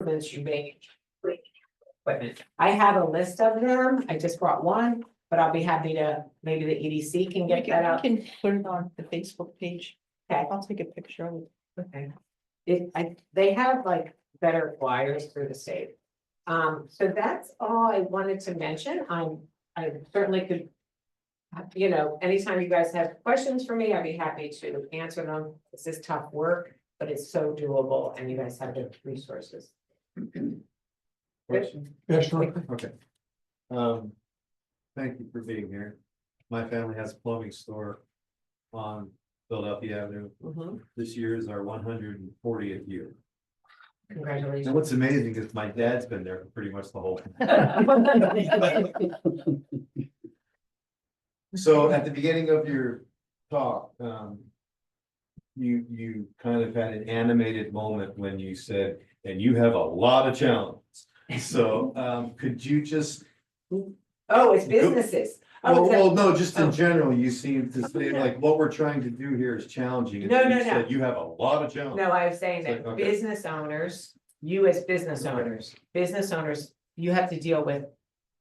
improvements you make. Equipment. I have a list of them. I just brought one, but I'll be happy to, maybe the EDC can get that out. Can put it on the Facebook page. Okay. I'll take a picture of it. Okay. They have like better flyers through the state. So that's all I wanted to mention. I certainly could. You know, anytime you guys have questions for me, I'd be happy to answer them. This is tough work, but it's so doable and you guys have the resources. Question? Yeah, sure. Okay. Thank you for being here. My family has a plumbing store on Philadelphia Avenue. Mhm. This year is our 140th year. And Congratulations. what's amazing is my dad's been there for pretty much the whole. So at the beginning of your talk, you kind of had an animated moment when you said, and you have a lot of challenges. So, could you just, Oh, it's businesses. Oh, well, no, just oh. in general, you seem to say Yeah. like, what we're trying to do here is challenging. and No, you no, no. said You have a lot of challenges. No, I was saying that Okay. business owners, you as business owners, you have to deal with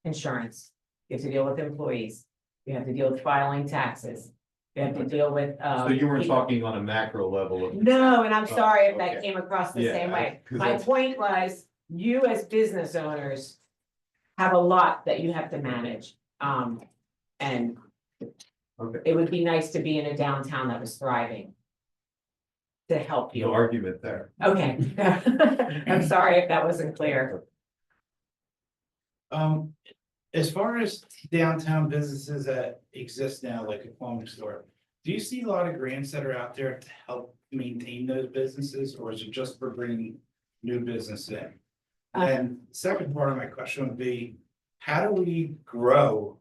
insurance. You have to deal with employees. You have to deal with filing taxes. You have to deal with, So you weren't people- talking on a macro level of. No, and I'm Oh, sorry if that okay. came across the Yeah, same way. 'cause My that's- point was, you as business owners have a lot that you have to manage. And Okay, it would be nice to be in a downtown that was thriving. To help no you. argument there. Okay. I'm sorry if that wasn't clear. As far as downtown businesses that exist now, like a plumbing store, do you see a lot of grants that are out there to help maintain those businesses, or is it just for bringing new business in? And second part of my question would be, how do we grow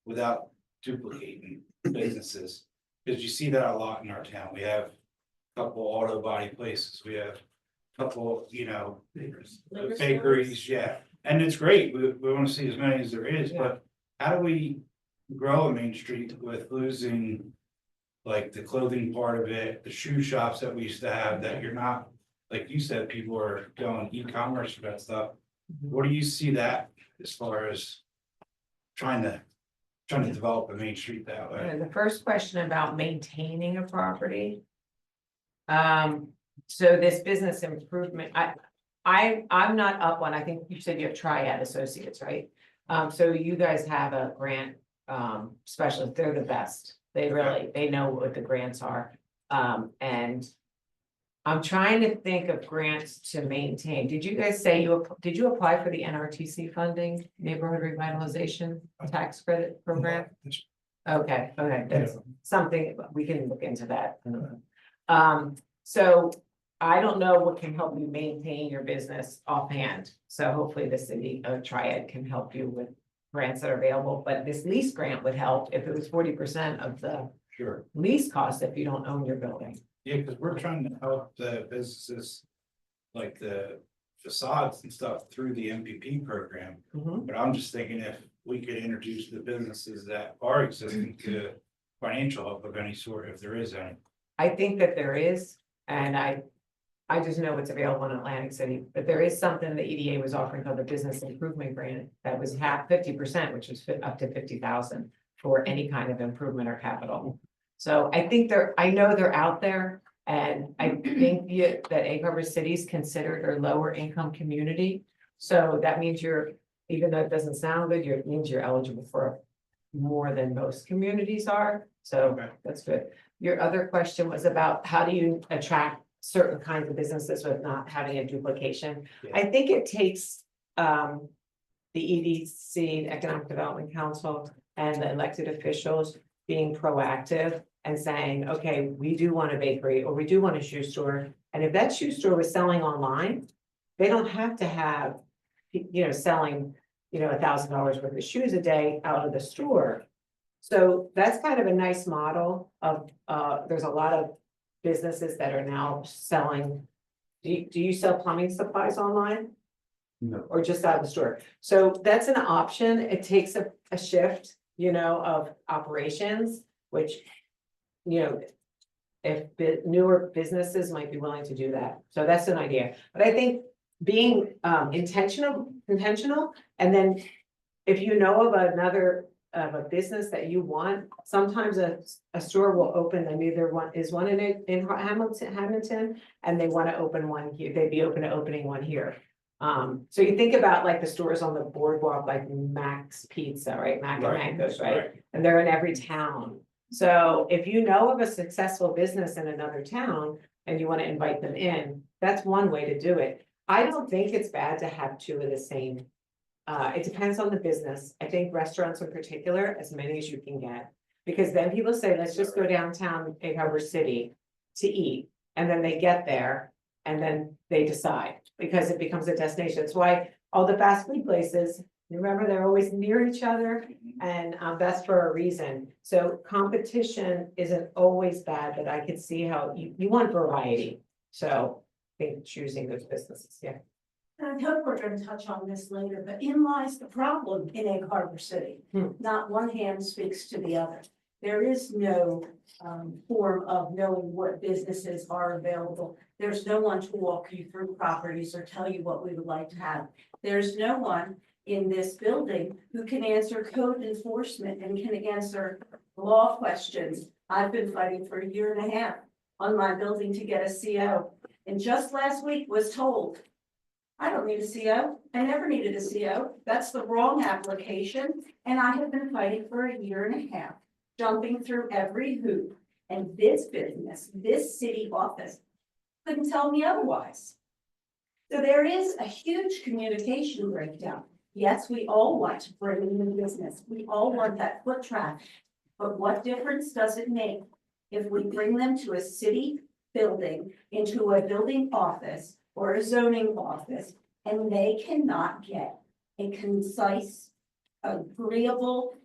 without duplicating businesses? Because you see that a lot in our town. We have a couple auto body places, we have a couple, bakeries, yeah. And it's great, we wanna see as many as there is, but how do we grow a Main Street with losing? Like the clothing part of it, the shoe shops that we used to have, that you're not, like you said, people are going e-commerce for that stuff. What do you see that as far as trying to develop a Main Street that way? The first question about maintaining a property. So this business improvement, I'm not up on, I think you said you have Triad Associates, right? So you guys have a grant, specialist, they're the best. They know what the grants are. And I'm trying to think of grants to maintain. Did you guys say did you apply for the NRTC funding, Neighborhood Revitalization Tax Credit Program? Okay, that's something, we can look into that. So I don't know what can help you maintain your business offhand. So hopefully the city of Triad can help you with grants that are available, but this lease grant would help if it was 40% of the Sure, lease cost if you don't own your building. yeah, because we're trying to help the businesses. Like the facades and stuff through the MPP program, Mhm. but I'm just thinking if we could introduce the businesses that are existing to. Financial help of any sort, if there is any. I think that there is, and I just know it's available in Atlantic City, but there is something the EDA was offering called the Business Improvement Grant that was 50%, which was up to 50,000 for any kind of improvement or capital. So I think I know they're out there, and I think that Egg Harbor City is considered a lower income community. So that means even though it doesn't sound good, it means you're eligible for more than most communities are, so Okay. that's good. Your other question was about how do you attract certain kinds of businesses with not having a duplication? Yeah. I think it takes the EDC, the Economic Development Council, and the elected officials being proactive and saying, okay, we do want a bakery or we do want a shoe store. And if that shoe store was selling online, they don't have to have, selling, $1,000 worth of shoes a day out of the store. So that's kind of a nice model of, there's a lot of businesses that are now selling. Do you sell plumbing supplies online No, or just out of the store? So that's an option. It takes a shift, of operations, which, if newer businesses might be willing to do that. So that's an idea. But I think being intentional, and then if you know of another, of a business that you want, sometimes a store will open, and either one is one in Hamilton, and they want to open one here, they'd be open to opening one here. So you think about like the stores on the boardwalk, like Max Pizza, right, Mac and Right, Mango's, right? And they're in every town. So if you know of a successful business in another town and you want to invite them in, that's one way to do it. I don't think it's bad to have two of the same. It depends on the business. I think restaurants in particular, as many as you can get. Because then people say, let's just go downtown Egg Harbor City to eat. And then they get there and then they decide, because it becomes a destination. That's why all the fast food places, remember, they're always near each other. And that's for a reason. So competition isn't always bad, but I could see how you want variety. So I think choosing those businesses, yeah. I hope we're gonna touch on this later, but in lies the problem in Egg Harbor City. Not one hand speaks to the other. There is no form of knowing what businesses are available. There's no one to walk you through properties or tell you what we would like to have. There's no one in this building who can answer code enforcement and can answer law questions. I've been fighting for 1.5 years on my building to get a CO. And just last week was told, I don't need a CO. I never needed a CO. That's the wrong application. And I have been fighting for 1.5 years, jumping through every hoop. And this business, this city office couldn't tell me otherwise. So there is a huge communication breakdown. Yes, we all want to bring in the business. We all want that foot traffic. But what difference does it make if we bring them to a city building, into a building office or a zoning office, and they cannot get a concise, agreeable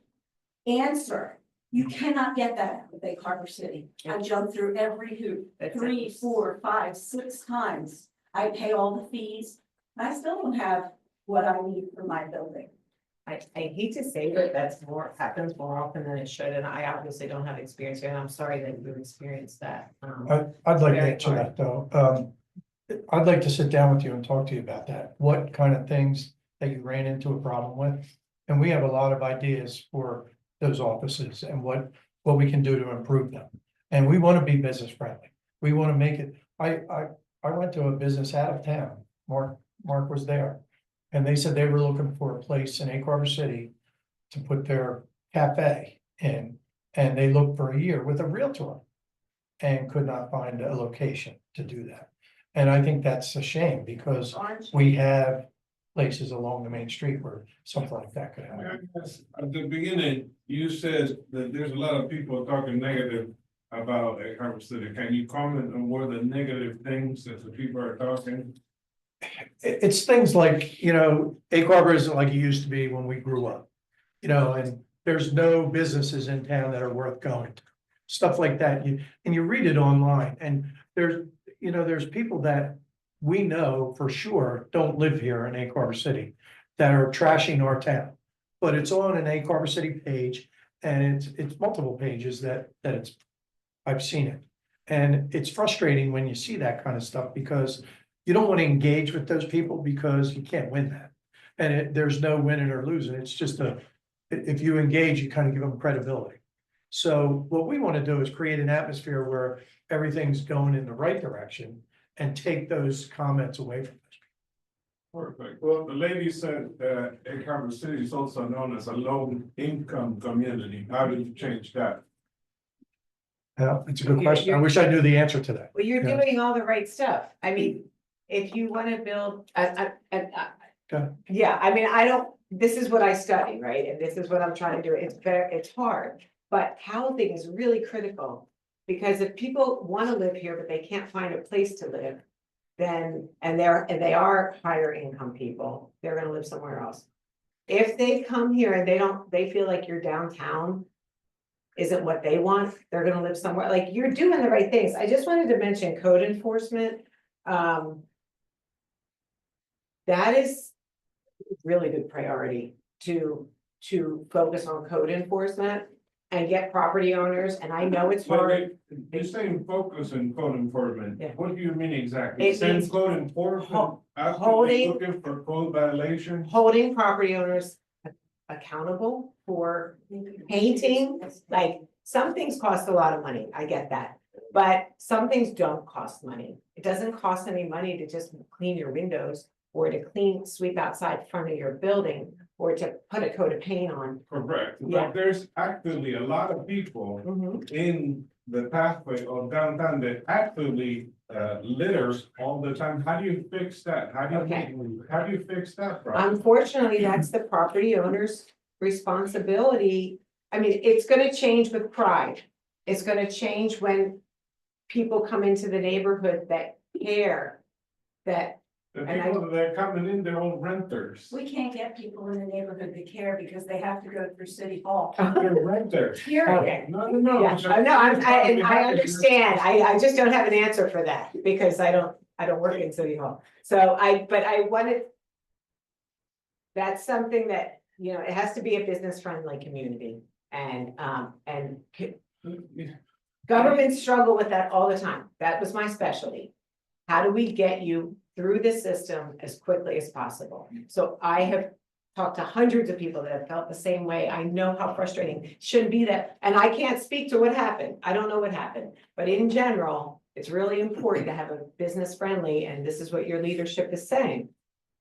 answer? You cannot get that with Egg Harbor City. I jumped through every hoop, That's 3, 4, 5, 6 times. I pay all the fees. I still don't have what I need for my building. I hate to say that happens more often than it should, and I obviously don't have experience here, and I'm sorry that you've experienced that. I'd like to Very answer hard. that though. I'd like to sit down with you and talk to you about that. What kind of things that you ran into a problem with? And we have a lot of ideas for those offices and what we can do to improve them. And we want to be business friendly. We want to make it, I went to a business out of town. Mark was there. And they said they were looking for a place in Egg Harbor City to put their cafe in. And they looked for 1 year with a realtor and could not find a location to do that. And I think that's a shame because we have places along the main street where something like that could happen. At the beginning, you said that there's a lot of people talking negative about Egg Harbor City. Can you comment on what are the negative things that the people are talking? It's things like, Egg Harbor isn't like it used to be when we grew up. And there's no businesses in town that are worth going to. Stuff like that. You read it online and there's people that we know for sure don't live here in Egg Harbor City that are trashing our town. But it's on an Egg Harbor City page and it's multiple pages that I've seen it. And it's frustrating when you see that kind of stuff because you don't want to engage with those people because you can't win that. And there's no winning or losing. It's just if you engage, you kind of give them credibility. So what we want to do is create an atmosphere where everything's going in the right direction and take those comments away from us. Perfect. Well, the lady said that Egg Harbor City is also known as a low-income community. How do you change that? Yeah, it's a good question. I wish I knew the answer to that. Well, you're Yeah. doing all the right stuff. I mean, if you want to build, Okay. yeah, I mean, this is what I study, right? And this is what I'm trying to do. It's hard, but housing is really critical. Because if people want to live here, but they can't find a place to live, then, and they are higher income people, they're gonna live somewhere else. If they come here and they feel like your downtown isn't what they want, they're gonna live somewhere, like, you're doing the right things. I just wanted to mention code enforcement. That is really good priority to focus on code enforcement. and get property owners, and I know it's Well, hard. you're saying focus and code enforcement, Yeah. what do you mean exactly? It Send means code enforcement, actively holding- looking for code violations? Holding property owners accountable for painting, like, some things cost a lot of money, I get that. But some things don't cost money. It doesn't cost any money to just clean your windows or to sweep outside front of your building or to put a coat of paint on. Correct, Yeah. but there's actually a lot of people Mhm. in the pathway of downtown that actually litters all the time. How do you fix that? Okay. How do you fix that problem? Unfortunately, that's the property owner's responsibility. I mean, it's gonna change with pride. It's gonna change when people come into the neighborhood that care. That, The and I- people that are coming in, they're all renters. We can't get people in the neighborhood to care because they have to go through City Hall. They're renters. Period. okay. No. Yeah, no, I understand. I just don't have an answer for that because I don't work in City Hall. So but I wanted. That's something that, you know, it has to be a business friendly community and governments struggle with that all the time. That was my specialty. How do we get you through the system as quickly as possible? So I have talked to hundreds of people that have felt the same way. I know how frustrating it shouldn't be that, and I can't speak to what happened. I don't know what happened, but in general, it's really important to have a business friendly, and this is what your leadership is saying,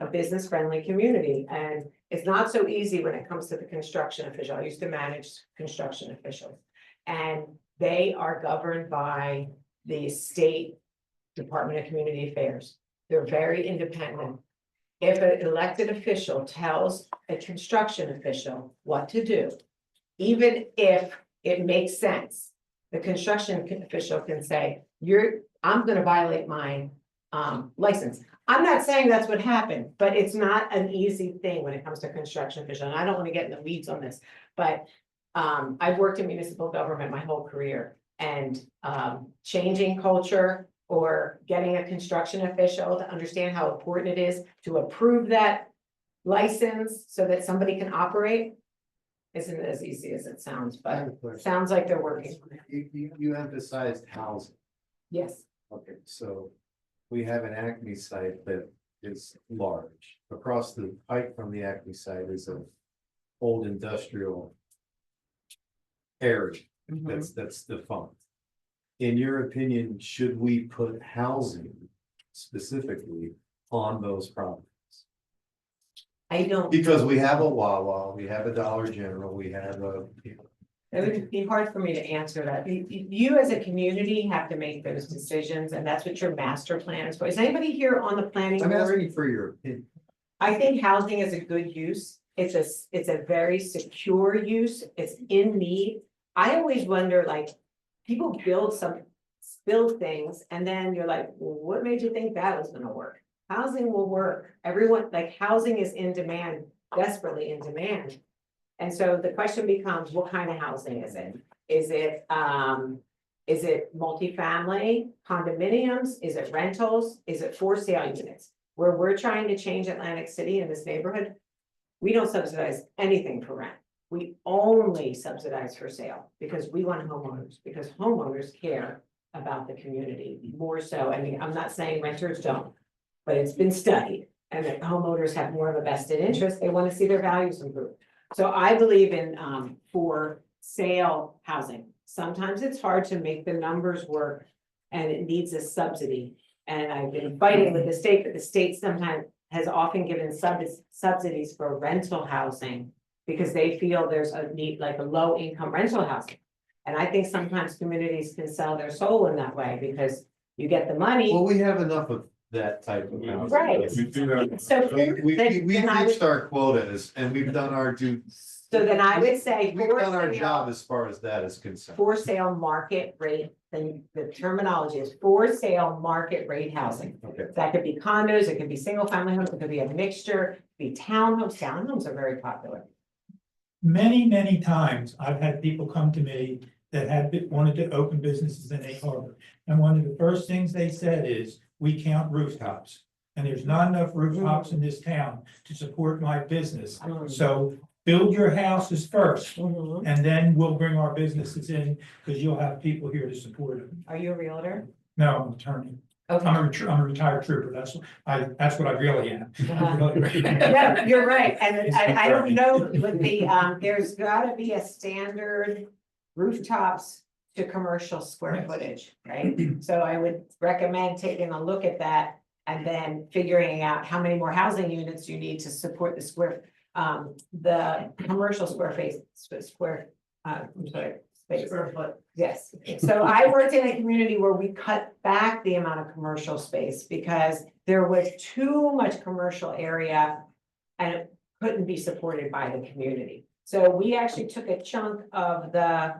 a business friendly community. And it's not so easy when it comes to the construction official. I used to manage construction officials, and they are governed by the state Department of Community Affairs. They're very independent. If an elected official tells a construction official what to do, even if it makes sense, the construction official can say, I'm gonna violate my license. I'm not saying that's what happened, but it's not an easy thing when it comes to construction official, and I don't want to get in the weeds on this, but I've worked in municipal government my whole career, and changing culture or getting a construction official to understand how important it is to approve that license so that somebody can operate isn't as easy as it sounds, but sounds like they're working. You emphasized housing. Yes, Okay, so we have an Acme site that is large. Across the pike from the Acme site is an old industrial area that's defunct. In your opinion, should we put housing specifically on those properties? I don't. Because we have a Wawa, we have a Dollar General, we have a. It would be hard for me to answer that. You as a community have to make those decisions, and that's what your master plan is for. Is anybody here on the planning I'm board? asking for your opinion. I think housing is a good use. It's a very secure use. It's in need. I always wonder, like, people build things, and then you're like, well, what made you think that was gonna work? Housing will work. Everyone, like, housing is in demand, desperately in demand. And so the question becomes, what kind of housing is it? Is it multifamily, condominiums? Is it rentals? Is it for sale units? Where we're trying to change Atlantic City in this neighborhood, we don't subsidize anything for rent. We only subsidize for sale because we want homeowners, because homeowners care about the community more so. I mean, I'm not saying renters don't, but it's been studied, and that homeowners have more of a vested interest. They want to see their values improved. So I believe in for sale housing. Sometimes it's hard to make the numbers work and it needs a subsidy. And I've been fighting with the state, but the state sometimes has often given subsidies for rental housing because they feel there's a need, like a low income rental housing. And I think sometimes communities can sell their soul in that way because you get the money. Well, we have enough of that type of housing. Right. We do that. So We've then I would, reached our quotas and we've done our so then I would say we've for done our sale- job as far as that is concerned. for sale market rate, then the terminology is for sale market rate housing. Okay, That could be condos, it could be single family homes, it could be a mixture, it could be townhomes. Townhomes are very popular. Many times I've had people come to me that wanted to open businesses in Egg Harbor. And one of the first things they said is, we count rooftops. And there's not enough rooftops in this town to support my business. So build your houses first, Mhm. and then we'll bring our businesses in, because you'll have people here to support them. Are you a realtor? No, I'm an attorney. Okay. I'm a retired trooper. That's what I really am. Uh-huh. No, you're right, and I don't know with the, there's gotta be a standard rooftops to commercial square Yes. footage, right? So I would recommend taking a look at that and then figuring out how many more housing units you need to support the the commercial square face, I'm sorry, space. Square foot. Yes, so I worked in a community where we cut back the amount of commercial space because there was too much commercial area. And it couldn't be supported by the community. So we actually took a chunk of the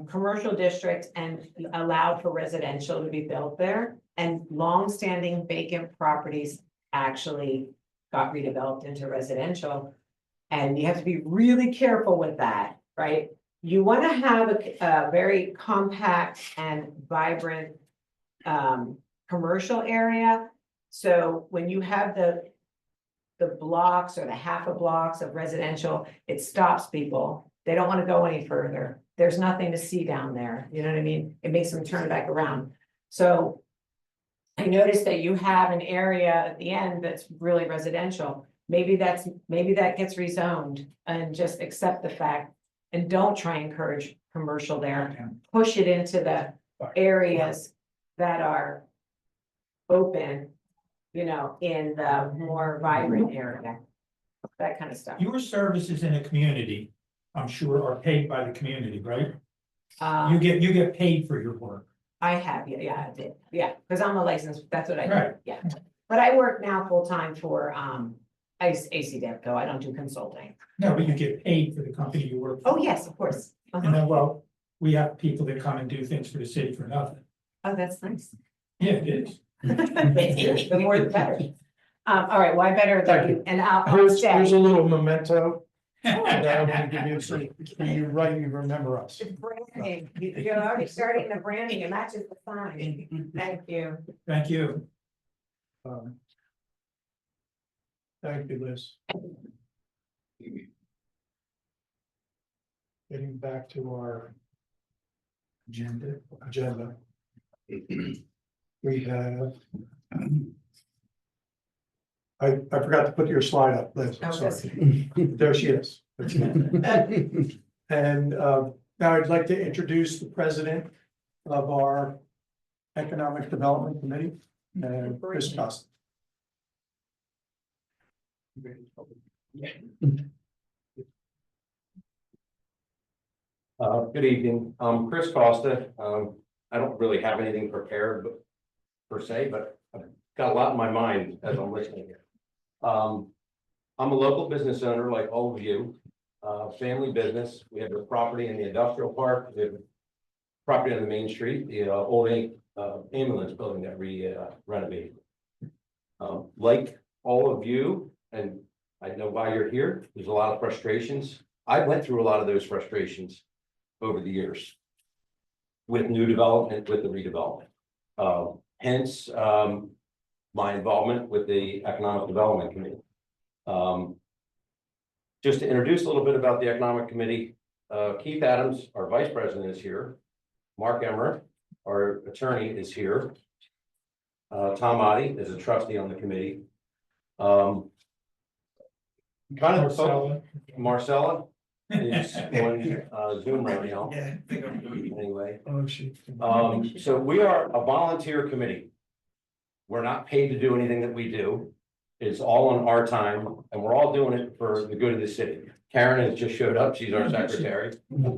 commercial district and allowed for residential to be built there. And longstanding vacant properties actually got redeveloped into residential. And you have to be really careful with that, right? You want to have a very compact and vibrant commercial area. So when you have the blocks or the half a blocks of residential, it stops people. They don't want to go any further. There's nothing to see down there. You know what I mean? It makes them turn back around. So I noticed that you have an area at the end that's really residential. Maybe that gets rezoned and just accept the fact and don't try and encourage commercial there. Push it into the areas that are open, you know, in the more vibrant area. That kind of stuff. Your services in a community, I'm sure, are paid by the community, right? You get paid for your work. I have, yeah, I did, yeah, because I'm a licensed, that's what I do, Right. yeah. But I work now full-time for AC Devco, I don't do consulting. No, but you get paid for the company you work for. Oh, yes, of course. And Uh-huh. then, well, we have people that come and do things for the city for nothing. Oh, that's nice. Yeah, it is. The more the better. All right, well, I better, Thank you. and I'll Here's stay. a little memento. that I'm gonna give you, so you right, you remember us. It's branding. You're already starting the branding, it matches the sign. Thank you. Thank you. Thank you, Liz. Getting back to our agenda. We have. I forgot to put your slide up, Liz, I'm Oh, sorry. There she is. And now I'd like to introduce the president of our Economic Development Committee, Chris Costa. Good evening, Chris Costa. I don't really have anything prepared, but per se, but I've got a lot in my mind as I'm listening here. I'm a local business owner like all of you, family business. We have a property in the industrial park, we have a property on the main street, the old ambulance building that we renovated. Like all of you, and I know why you're here, there's a lot of frustrations. I went through a lot of those frustrations over the years with new development, with the redevelopment. Hence, my involvement with the Economic Development Committee. Just to introduce a little bit about the Economic Committee, Keith Adams, our Vice President, is here. Mark Emmer, our attorney, is here. Tom Oddie is a trustee on the committee. Kind of Marcella is on Zoom right now. Anyway, so we are a volunteer committee. We're not paid to do anything that we do. It's all on our time, and we're all doing it for the good of the city. Karen has just showed up. She's our secretary.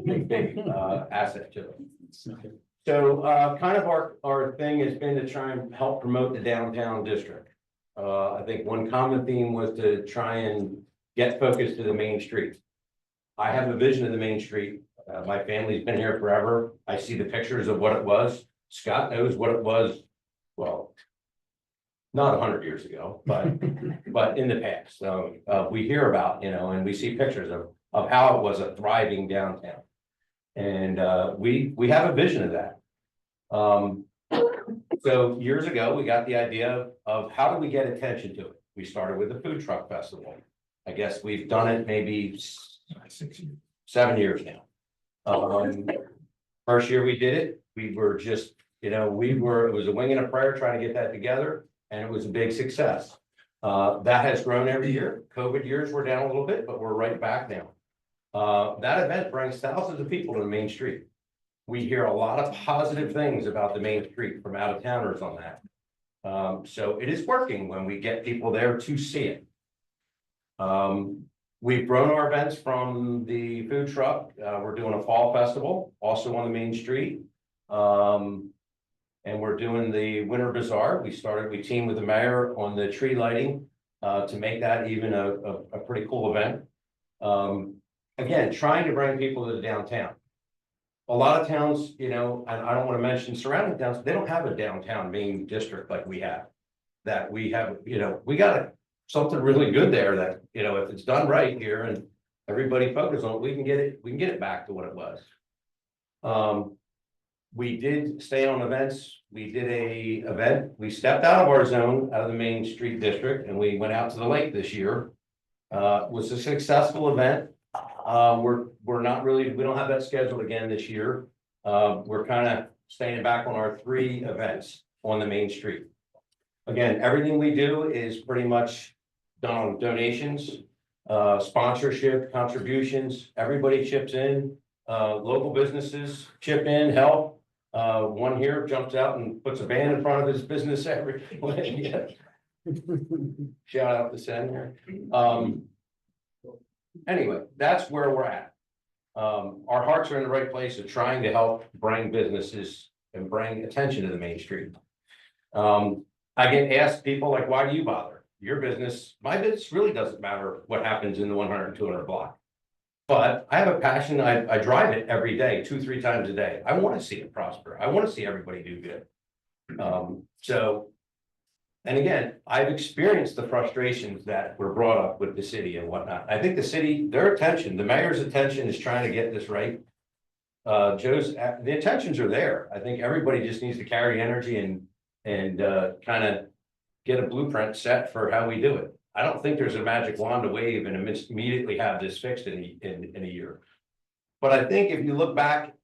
Big asset to it. So kind of our thing has been to try and help promote the downtown district. I think one common theme was to try and get focused to the main street. I have a vision of the main street. My family's been here forever. I see the pictures of what it was. Scott knows what it was. Well, not 100 years ago, but in the past. We hear about, and we see pictures of how it was a thriving downtown. And we have a vision of that. So years ago, we got the idea of how do we get attention to it? We started with the food truck festival. I guess we've done it maybe 6 years. 7 years now. First year we did it, we were just, it was a wing and a prayer trying to get that together, and it was a big success. That has grown every year. COVID years were down a little bit, but we're right back now. That event brings thousands of people to the main street. We hear a lot of positive things about the main street from out of towners on that. So it is working when we get people there to see it. We've grown our events from the food truck. We're doing a fall festival, also on the main street. And we're doing the winter bazaar. We teamed with the mayor on the tree lighting to make that even a pretty cool event. Again, trying to bring people to the downtown. A lot of towns, and I don't want to mention surrounding towns, they don't have a downtown main district like we have. That we have, we got something really good there that, if it's done right here and everybody focuses on it, we can get it back to what it was. We did stay on events. We did a event. We stepped out of our zone, out of the main street district, and we went out to the lake this year. It was a successful event. We're not really, we don't have that scheduled again this year. We're kind of staying back on our 3 events on the main street. Again, everything we do is pretty much done on donations, sponsorship, contributions. Everybody chips in. Local businesses chip in, help. One here jumps out and puts a band in front of his business every. Shout out to Senator. Anyway, that's where we're at. Our hearts are in the right place of trying to help bring businesses and bring attention to the main street. I get asked people like, why do you bother? Your business, my business really doesn't matter what happens in the 100 and 200 block. But I have a passion. I drive it every day, 2-3 times a day. I want to see it prosper. I want to see everybody do good. And again, I've experienced the frustrations that were brought up with the city and whatnot. I think the city, the mayor's attention is trying to get this right. The intentions are there. I think everybody just needs to carry energy and kind of get a blueprint set for how we do it. I don't think there's a magic wand to wave and immediately have this fixed in a year. But I think if you look back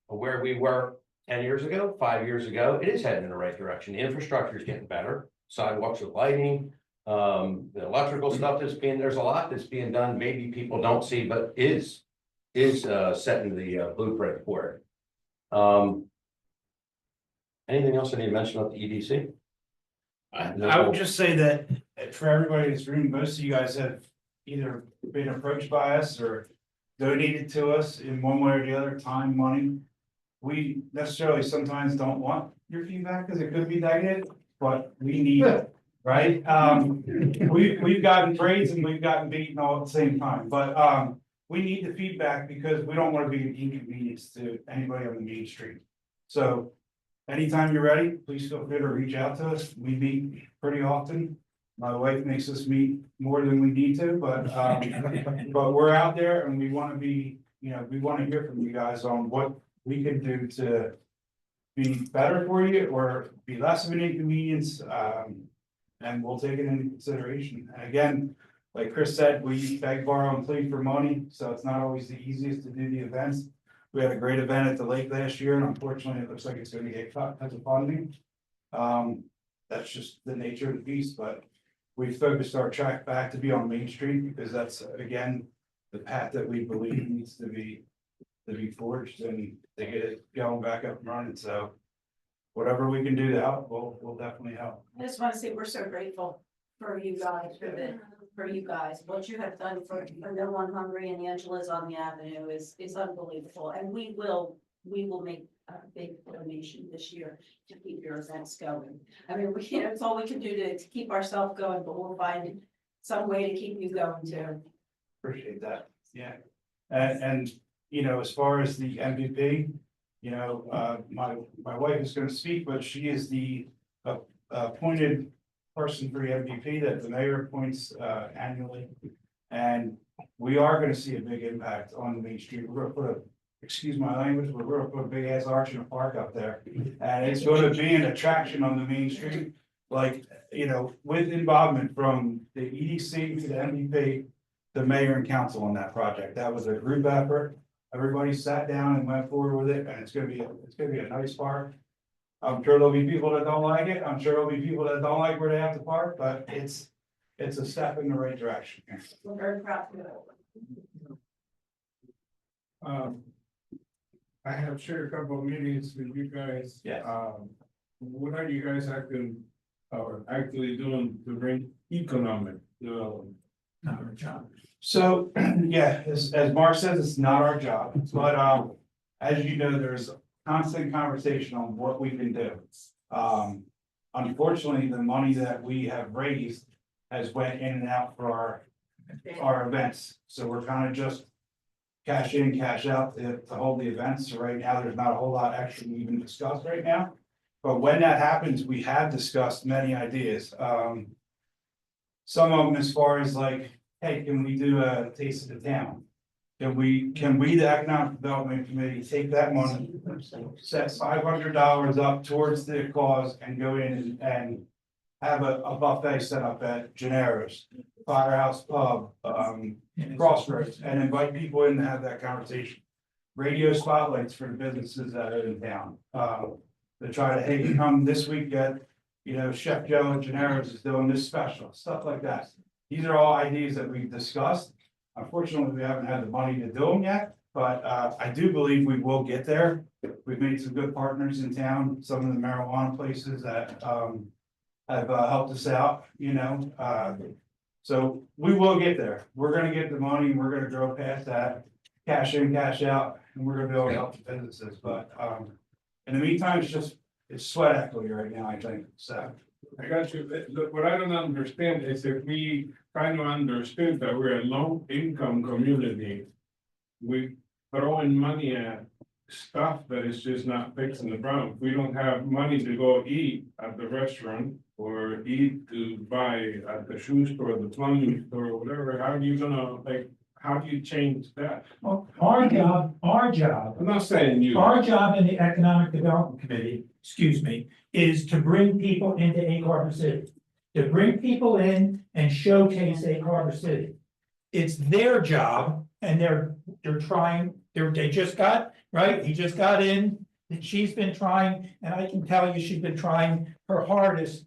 where we were 10 years ago, 5 years ago, it is heading in the right direction. The infrastructure is getting better. Sidewalks with lighting, the electrical stuff there's a lot that's being done. Maybe people don't see, but is setting the blueprint for it. Anything else I need to mention about the EDC? I would just say that for everybody in this room, most of you guys have either been approached by us or donated to us in one way or the other, time, money. We necessarily sometimes don't want your feedback because it could be negative, but we need it, right? We've gotten praise and we've gotten beaten all at the same time, but we need the feedback because we don't want to be an inconvenience to anybody on the main street. So anytime you're ready, please feel free to reach out to us. We meet pretty often. My wife makes us meet more than we need to, but we're out there and we want to be, we want to hear from you guys on what we can do to be better for you or be less of an inconvenience. And we'll take it into consideration. And again, like Chris said, we beg, borrow, and plead for money, so it's not always the easiest to do the events. We had a great event at the lake last year, and unfortunately, it looks like it's going to get cut because of funding. That's just the nature of the beast, but we focused our track back to be on Main Street because that's, again, the path that we believe needs to be forged and to get it going back up and running. So whatever we can do to help, we'll definitely help. I just want to say we're so grateful for you guys, for you guys. What you have done for No One Hungry and Angela's on the Avenue is unbelievable. And we will make a big donation this year to keep your events going. I mean, it's all we can do to keep ourselves going, but we'll find some way to keep you going too. Appreciate that. Yeah. And as far as the MVP, my wife is going to speak, but she is the appointed person for the MVP that the mayor appoints annually. And we are going to see a big impact on the Main Street. We're going to put excuse my language, but we're going to put a big ass arch in a park up there. And it's going to be an attraction on the Main Street. Like you know, with involvement from the EDC to the MVP, the mayor and council on that project. That was a group effort. Everybody sat down and went forward with it, and it's gonna be a nice park. I'm sure there'll be people that don't like it. I'm sure there'll be people that don't like where they have to park, but it's a step in the right direction. We're very proud of it. I have shared a couple of meetings with you guys. Yes. What are you guys actually doing to bring economic development? Not our job. So, yeah, as Mark says, it's not our job, but, as you know, there's constant conversation on what we can do. Unfortunately, the money that we have raised has went in and out for our events, so we're kind of just cash in, cash out to hold the events. So right now, there's not a whole lot extra to even discuss right now. But when that happens, we have discussed many ideas. Some of them as far as like, hey, can we do a taste of the town? Can we, the Economic Development Committee, take that money, set $500 up towards the cause and go in and have a buffet set up at Gennaro's, Firehouse Pub, Crossroads, and invite people in to have that conversation. Radio spotlights for the businesses that are in town. To try to, hey, come this week at, you know, Chef Joe and Gennaro's is doing this special, stuff like that. These are all ideas that we've discussed. Unfortunately, we haven't had the money to do them yet, but I do believe we will get there. We've made some good partners in town, some of the marijuana places that have helped us out, you know. So we will get there. We're gonna get the money, we're gonna grow past that, cash in, cash out, and we're gonna be able to help the businesses, but in the meantime, it's sweat equity right now, I think, so. I got you. Look, what I don't understand is if we kind of understood that we're a low income community. We throwing money at stuff that is just not fixing the problem. If we don't have money to go eat at the restaurant or eat to buy at the shoe store, the plumbing store, or whatever, how are you gonna how do you change that? Well, our job, I'm not saying you. our job in the Economic Development Committee, excuse me, is to bring people into Egg Harbor City. To bring people in and showcase Egg Harbor City. It's their job and they're trying, they just got, right, he just got in. And she's been trying, and I can tell you, she's been trying her hardest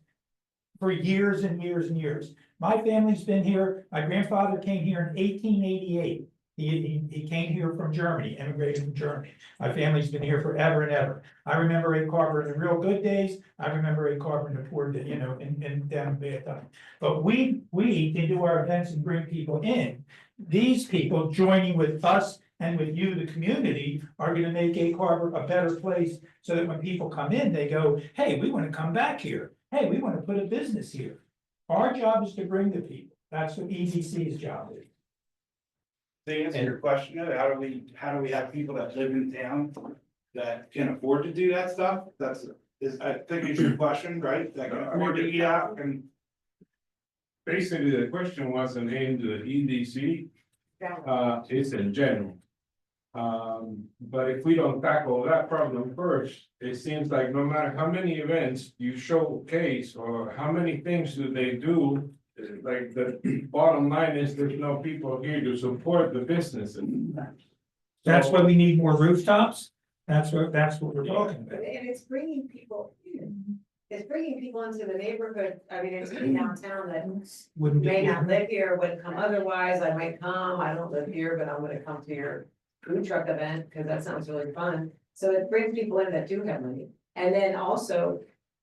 for years and years and years. My family's been here, my grandfather came here in 1888. He came here from Germany, immigrated from Germany. My family's been here forever and ever. I remember Egg Harbor in the real good days. I remember Egg Harbor in the poor, you know, in down bad time. But we can do our events and bring people in. These people joining with us and with you, the community, are gonna make Egg Harbor a better place. So that when people come in, they go, hey, we wanna come back here. Hey, we wanna put a business here. Our job is to bring the people. That's what EDC's job is. To answer your question, how do we have people that live in town that can afford to do that stuff? I think it's your question, right? That can afford to eat out and. Basically, the question wasn't aimed at EDC, it's in general. But if we don't tackle that problem first, it seems like no matter how many events you showcase or how many things do they do, like the bottom line is there's no people here to support the businesses. That's why we need more rooftops. That's what we're talking about. And it's bringing people in. It's bringing people into the neighborhood. I mean, it's downtown that Wouldn't may be, not live here, wouldn't come otherwise. I might come. I don't live here, but I'm gonna come to your food truck event because that sounds really fun. So it brings people in that do have money. And then also,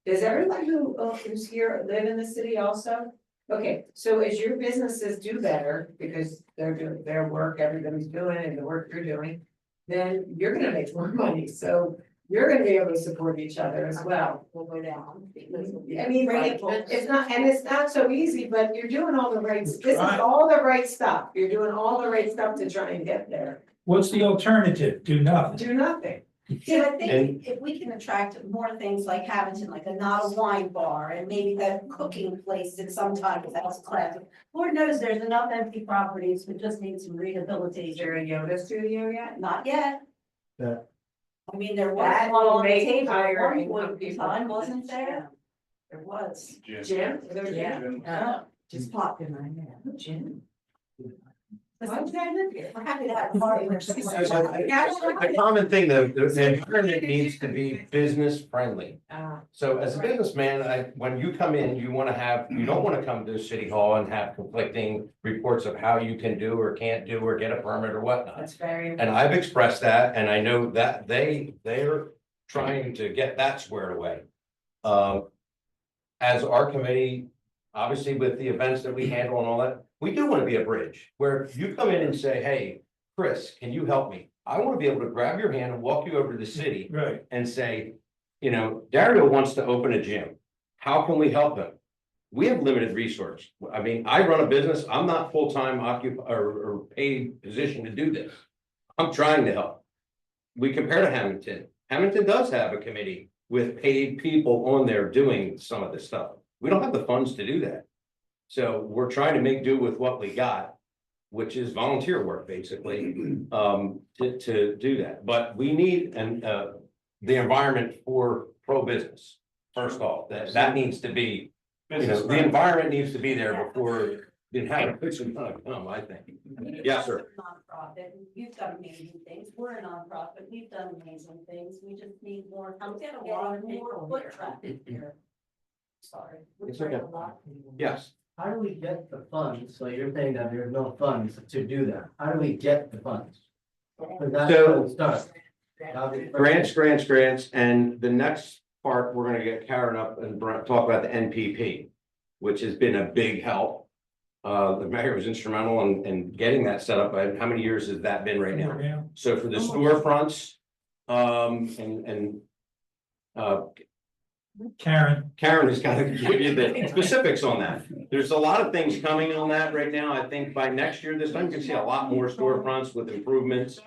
does everybody who's here live in the city also? Okay, so as your businesses do better, because they're doing their work, everybody's doing and the work you're doing, then you're gonna make more money, so you're gonna be able to support each other as well. We'll go down. I mean, it's not so easy, but you're doing all the right, this is all the right stuff, you're doing all the right stuff to try and get there. what's the alternative? Do nothing. Do nothing. Yeah, I think if we can attract more things like Havington, like a not a wine bar and maybe that cooking place that sometimes that's classic. Lord knows there's enough empty properties, we just need some Is rehabilitation. there a yoga studio yet? Not yet. Yeah. I mean, there was That one will on the make table at higher one income point in people. time, wasn't there? There was. Jim? Yeah. Just popped in my head. Jim? I'm happy to have a party. The common thing, though, the environment needs to be business friendly. So as a businessman, when you come in, you don't want to come to City Hall and have conflicting reports of how you can do or can't do or get a permit or whatnot. That's very. And I've expressed that, and I know that they're trying to get that squared away. As our committee, obviously with the events that we handle and all that, we do want to be a bridge where you come in and say, hey, Chris, can you help me? I want to be able to grab your hand and walk you over to the city Right. and say, Dario wants to open a gym. How can we help him? We have limited resource. I mean, I run a business. I'm not full-time or paid position to do this. I'm trying to help. We compare to Hamilton. Hamilton does have a committee with paid people on there doing some of this stuff. We don't have the funds to do that. So we're trying to make do with what we got, which is volunteer work, basically, to do that. But we need the environment for pro-business. First off, that needs to be, the environment needs to be there before you have a person come, I think. Yes, sir. Nonprofit, you've done amazing things, we're a nonprofit, we've done amazing things, we just need more, I'm getting more foot traffic here. Sorry. It's okay. Yes. How do we get the funds? So you're saying that there's no funds to do that. How do we get the funds? 'Cause that's So- where it starts. That'll be the first Grants, and the next part, we're gonna get Karen up and talk about the NPP, which has been a big help. The mayor was instrumental in getting that set up, but how many years has that been right now? Yeah. So for the storefronts, Karen is gonna give you the specifics on that. There's a lot of things coming on that right now. I think by next year, this time, you can see a lot more storefronts with improvements.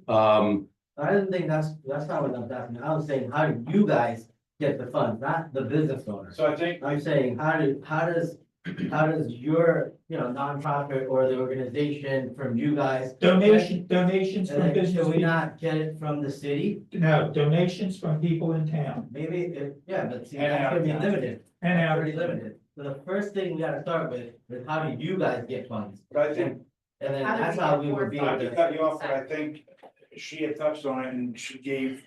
I didn't think that's not what I'm asking. I was saying, how do you guys get the funds, not the business owner? So I think, I'm saying, how does your, nonprofit or the organization from you guys? Donations And from then business should we people. not get it from the city? No, donations from people in town Maybe, but see, And that's out gonna of be town. limited. and out. Pretty limited. So the first thing we gotta start with is how do you guys get funds? but I think, And then How do that's we how get we more would be not able to to. cut you off, but I think she had touched on it and she gave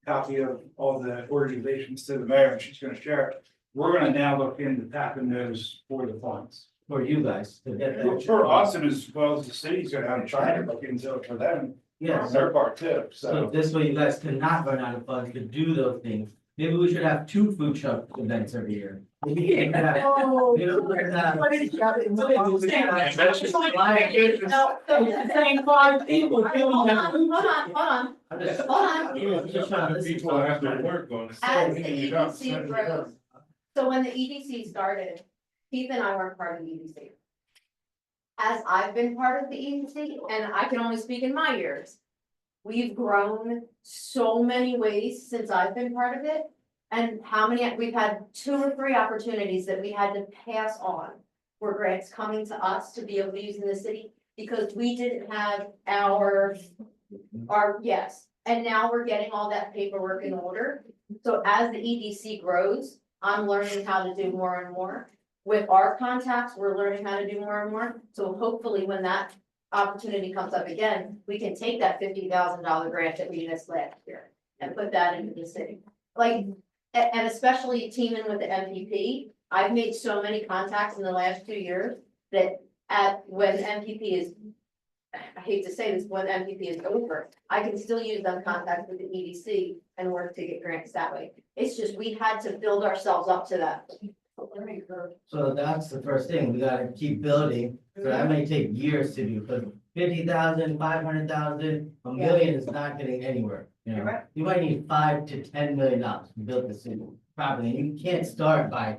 copy of all the organizations to the mayor and she's gonna share it. We're gonna now look into tapping those for the funds. For you guys to get that. For us and as well as the city's gonna have to try to look into it for them, Yeah, on their part too, so so. this way you guys cannot run out of funds to do those things. Maybe we should have 2 food truck events every year. Maybe we can have- Oh. you know, we can have- Saying 5 people Hold on. I'm just- Hold on. I'm just trying to listen. People have to work on it. As the Cleaning it up, EDC setting it grows, up. so when the EDC started, Keith and I weren't part of the EDC. As I've been part of the EDC, and I can only speak in my years, we've grown so many ways since I've been part of it. And we've had 2 or 3 opportunities that we had to pass on for grants coming to us to be able to use in the city, because we didn't have yes, and now we're getting all that paperwork in order. So as the EDC grows, I'm learning how to do more and more. With our contacts, we're learning how to do more and more. So hopefully when that opportunity comes up again, we can take that $50,000 grant that we missed last year and put that into the city. And especially teaming with the MPP, I've made so many contacts in the last 2 years that when MPP is, I hate to say this, when MPP is over, I can still use them contacts with the EDC and work to get grants that way. It's just, we had to build ourselves up to that. So that's the first thing, we gotta keep building, so that may take years to do, but 50,000, 500,000, a million is not getting anywhere. You're right. You might need $5 to $10 million to build the city properly, and you can't start by,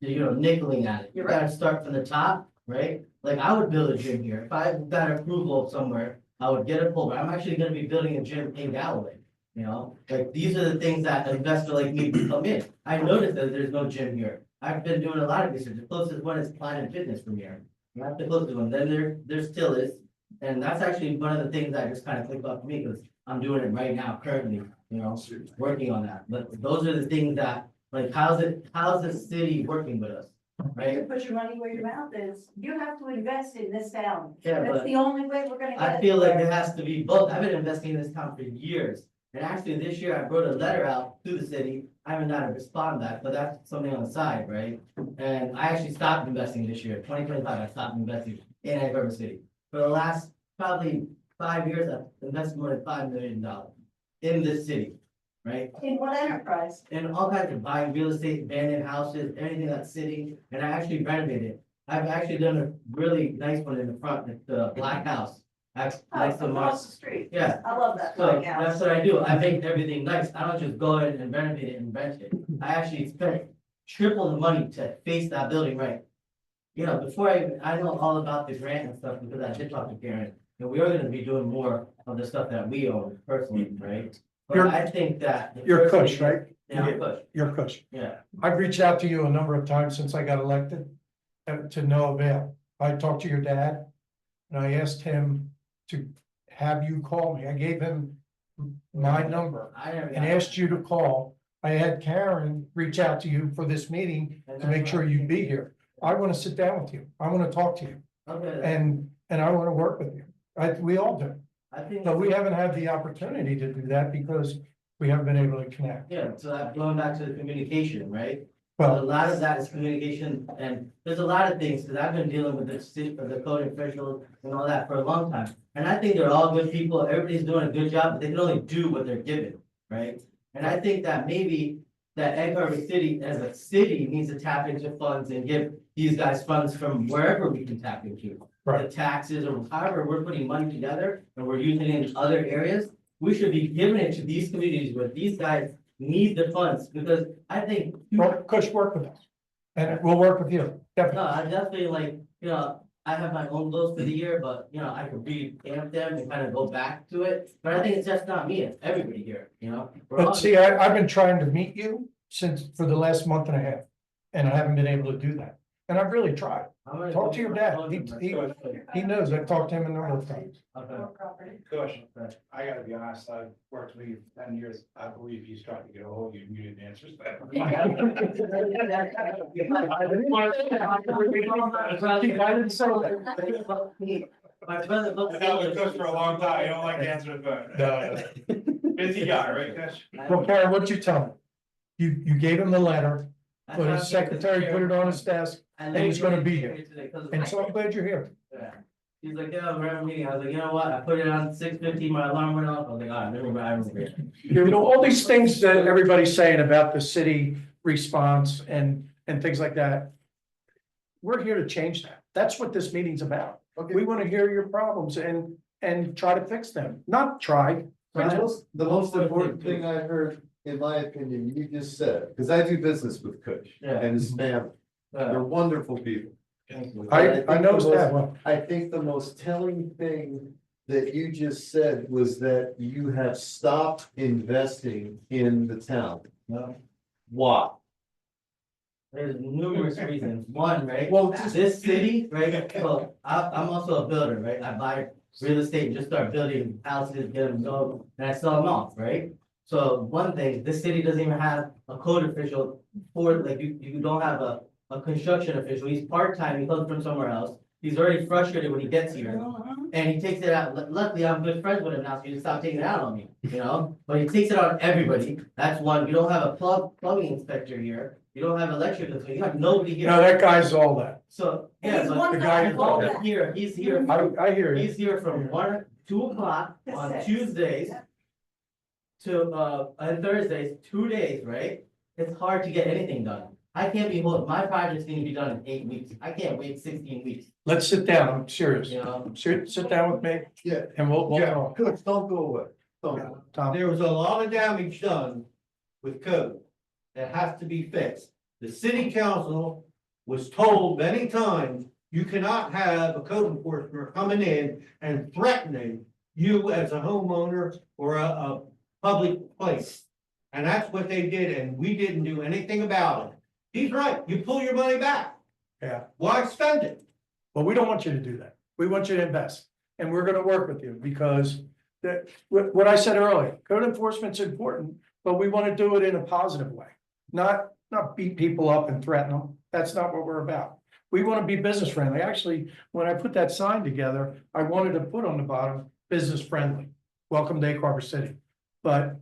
nickeling at it. You You're gotta start from the top, right? Like, I would build a gym here, if I got approval somewhere, I would get a pole, but I'm actually gonna be building a gym in Galloway. Like, these are the things that an investor like me can come in. I noticed that there's no gym here. I've been doing a lot of research. The closest one is Planet Fitness from here. Not the closest one. Then there still is. And that's actually one of the things that just kind of clicked off to me because I'm doing it right now currently, working on that. But those are the things that Like, how's the city working with us, You right? put your money where your mouth is. You have to invest in this town. Yeah, That's but the only way we're gonna get. I feel like it has to be both. I've been investing in this town for years. And actually, this year I wrote a letter out to the city. I haven't got a response back, but that's something on the side, right? And I actually stopped investing this year, 2025. I stopped investing in Egg Harbor City. For the last probably 5 years, I've invested more than $5 million in this city, right? In what enterprise? And all kinds of buying real estate, abandoned houses, anything that's sitting, and I actually renovated it. I've actually done a really nice one in the front, the Black House. Next to Mars. Across the street. Yeah, I love that. so Black House. that's what I do. I make everything nice. I don't just go in and renovate it and rent it. I actually spent triple the money to face that building right. You know, before I know all about the grant and stuff because I did talk to Karen. And we are gonna be doing more of the stuff that we own personally, right? But You're- I think that. the You're first Kush, thing- right? Yeah, I'm Kush, You're Kush. yeah. I've reached out to you a number of times since I got elected, to no avail. I talked to your dad, and I asked him to have you call me. I gave him my number I never. and asked you to call. I had Karen reach out to you for this meeting to make sure you'd be here. I want to sit down with you. I want to talk to you, Okay, and I want to work with you. We all do, I think. but we haven't had the opportunity to do that because we haven't been able to connect. Yeah, so that going back to the communication, right? A Well, lot of that is communication, and there's a lot of things, because I've been dealing with the city, the code officials and all that for a long time. And I think they're all good people, everybody's doing a good job, but they can only do what they're given, right? And I think that maybe that Egg Harbor City as a city needs to tap into funds and give these guys funds from wherever we can tap into. Right. The taxes or however we're putting money together and we're using it in other areas, we should be giving it to these communities where these guys need the funds, because I think. Kush, work with us, and we'll work with you, definitely. No, I definitely like, you know, I have my own goals for the year, but you know, I could revamp them and kind of go back to it. But I think it's just not me, it's everybody here, you know? We're all- But see, I've been trying to meet you for the last month and a half, and I haven't been able to do that. And I've really tried. I'm gonna Talk go to your for dad. my phone. He knows. I've talked to him a number of times. Okay. Property. Kush, I gotta be honest, I've worked with you for 10 years, I believe he's trying to get a hold of you, and you didn't answer. My brother I've looks. dealt with Kush for a long time, I don't like to answer the phone. Busy guy, right, Kush? Well, Karen, what'd you tell him? You gave him the letter, That's but why his I'm secretary put it on his desk, and and he's gonna be here. today 'cause of and my- so I'm glad you're here. Yeah. He's like, yeah, we're having a meeting. I was like, you know what? I put it on 6:50, my alarm went off. I was like, all right, never mind, I remember it. You know, all these things that everybody's saying about the city response and things like that. We're here to change that. That's what this meeting's about. We want to hear your problems and try to fix them, not try. The most important thing I heard, in my opinion, you just said, because I do business with Kush Yeah. and his family. They're wonderful people. Thank you. I know that well. I think the most telling thing that you just said was that you have stopped investing in the town. No, Why? there's numerous reasons. One, right? Well, just- This city, right? So I'm also a builder, right? I buy real estate and just start building houses, get them going, and I sell them off, right? So one thing, this city doesn't even have a code official for, like, you don't have a construction official. He's part-time, he comes from somewhere else. He's already frustrated when he gets here. And he takes it out, luckily, I'm good friends with him now, so he just stopped taking it out on me, you know? But he takes it out on everybody. That's one. You don't have a plumbing inspector here. You don't have electric inspector. You have nobody here. No, that guy's all that. So, yeah, He's but one the guy guy who's is all all that. he's here, I hear you. he's here from 2 o'clock To on 6. Tuesdays. To, on Thursdays, 2 days, right? It's hard to get anything done. I can't be, my project's gonna be done in 8 weeks. I can't wait 16 weeks, Let's sit down. I'm serious. you know? Sit down with me. Yeah. And we'll Yeah. talk. Kush, don't go away. Don't go. Tom, There was a lot of damage done with code that has to be fixed. The city council was told many times, you cannot have a code enforcement coming in and threatening you as a homeowner or a public place. And that's what they did, and we didn't do anything about it. He's right, you pull your money back. Yeah. Why spend it? well, we don't want you to do that. We want you to invest. And we're gonna work with you because what I said earlier, code enforcement's important, but we want to do it in a positive way. Not not beat people up and threaten them. That's not what we're about. We want to be business friendly. Actually, when I put that sign together, I wanted to put on the bottom, business friendly. Welcome to Egg Harbor City. But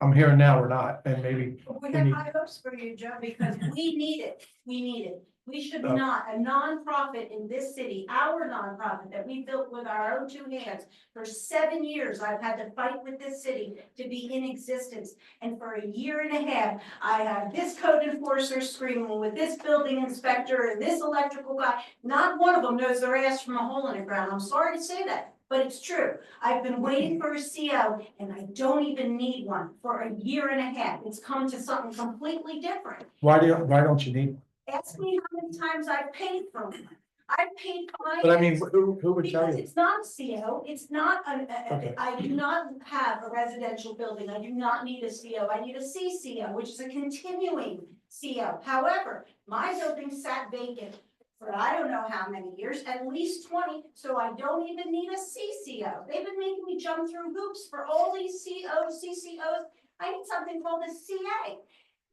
I'm hearing now we're not, and maybe. We have high hopes for you, Joe, because we need it. We need it. We should not, a nonprofit in this city, our nonprofit that we built with our own two hands. For 7 years, I've had to fight with this city to be in existence. And for a year and a half, I have this code enforcer screaming with this building inspector and this electrical guy. Not one of them knows their ass from a hole in the ground. I'm sorry to say that, but it's true. I've been waiting for a CO and I don't even need one for a year and a half. It's come to something completely different. Why don't you need? Ask me how many times I've paid for one. I've paid fines. But I mean, who would tell Because you? it's not a CO, it's not, Okay. I do not have a residential building, I do not need a CO, I need a CCO, which is a continuing CO. However, my building sat vacant for I don't know how many years, at least 20, so I don't even need a CCO. They've been making me jump through hoops for all these COs, CCOs, I need something called a CA.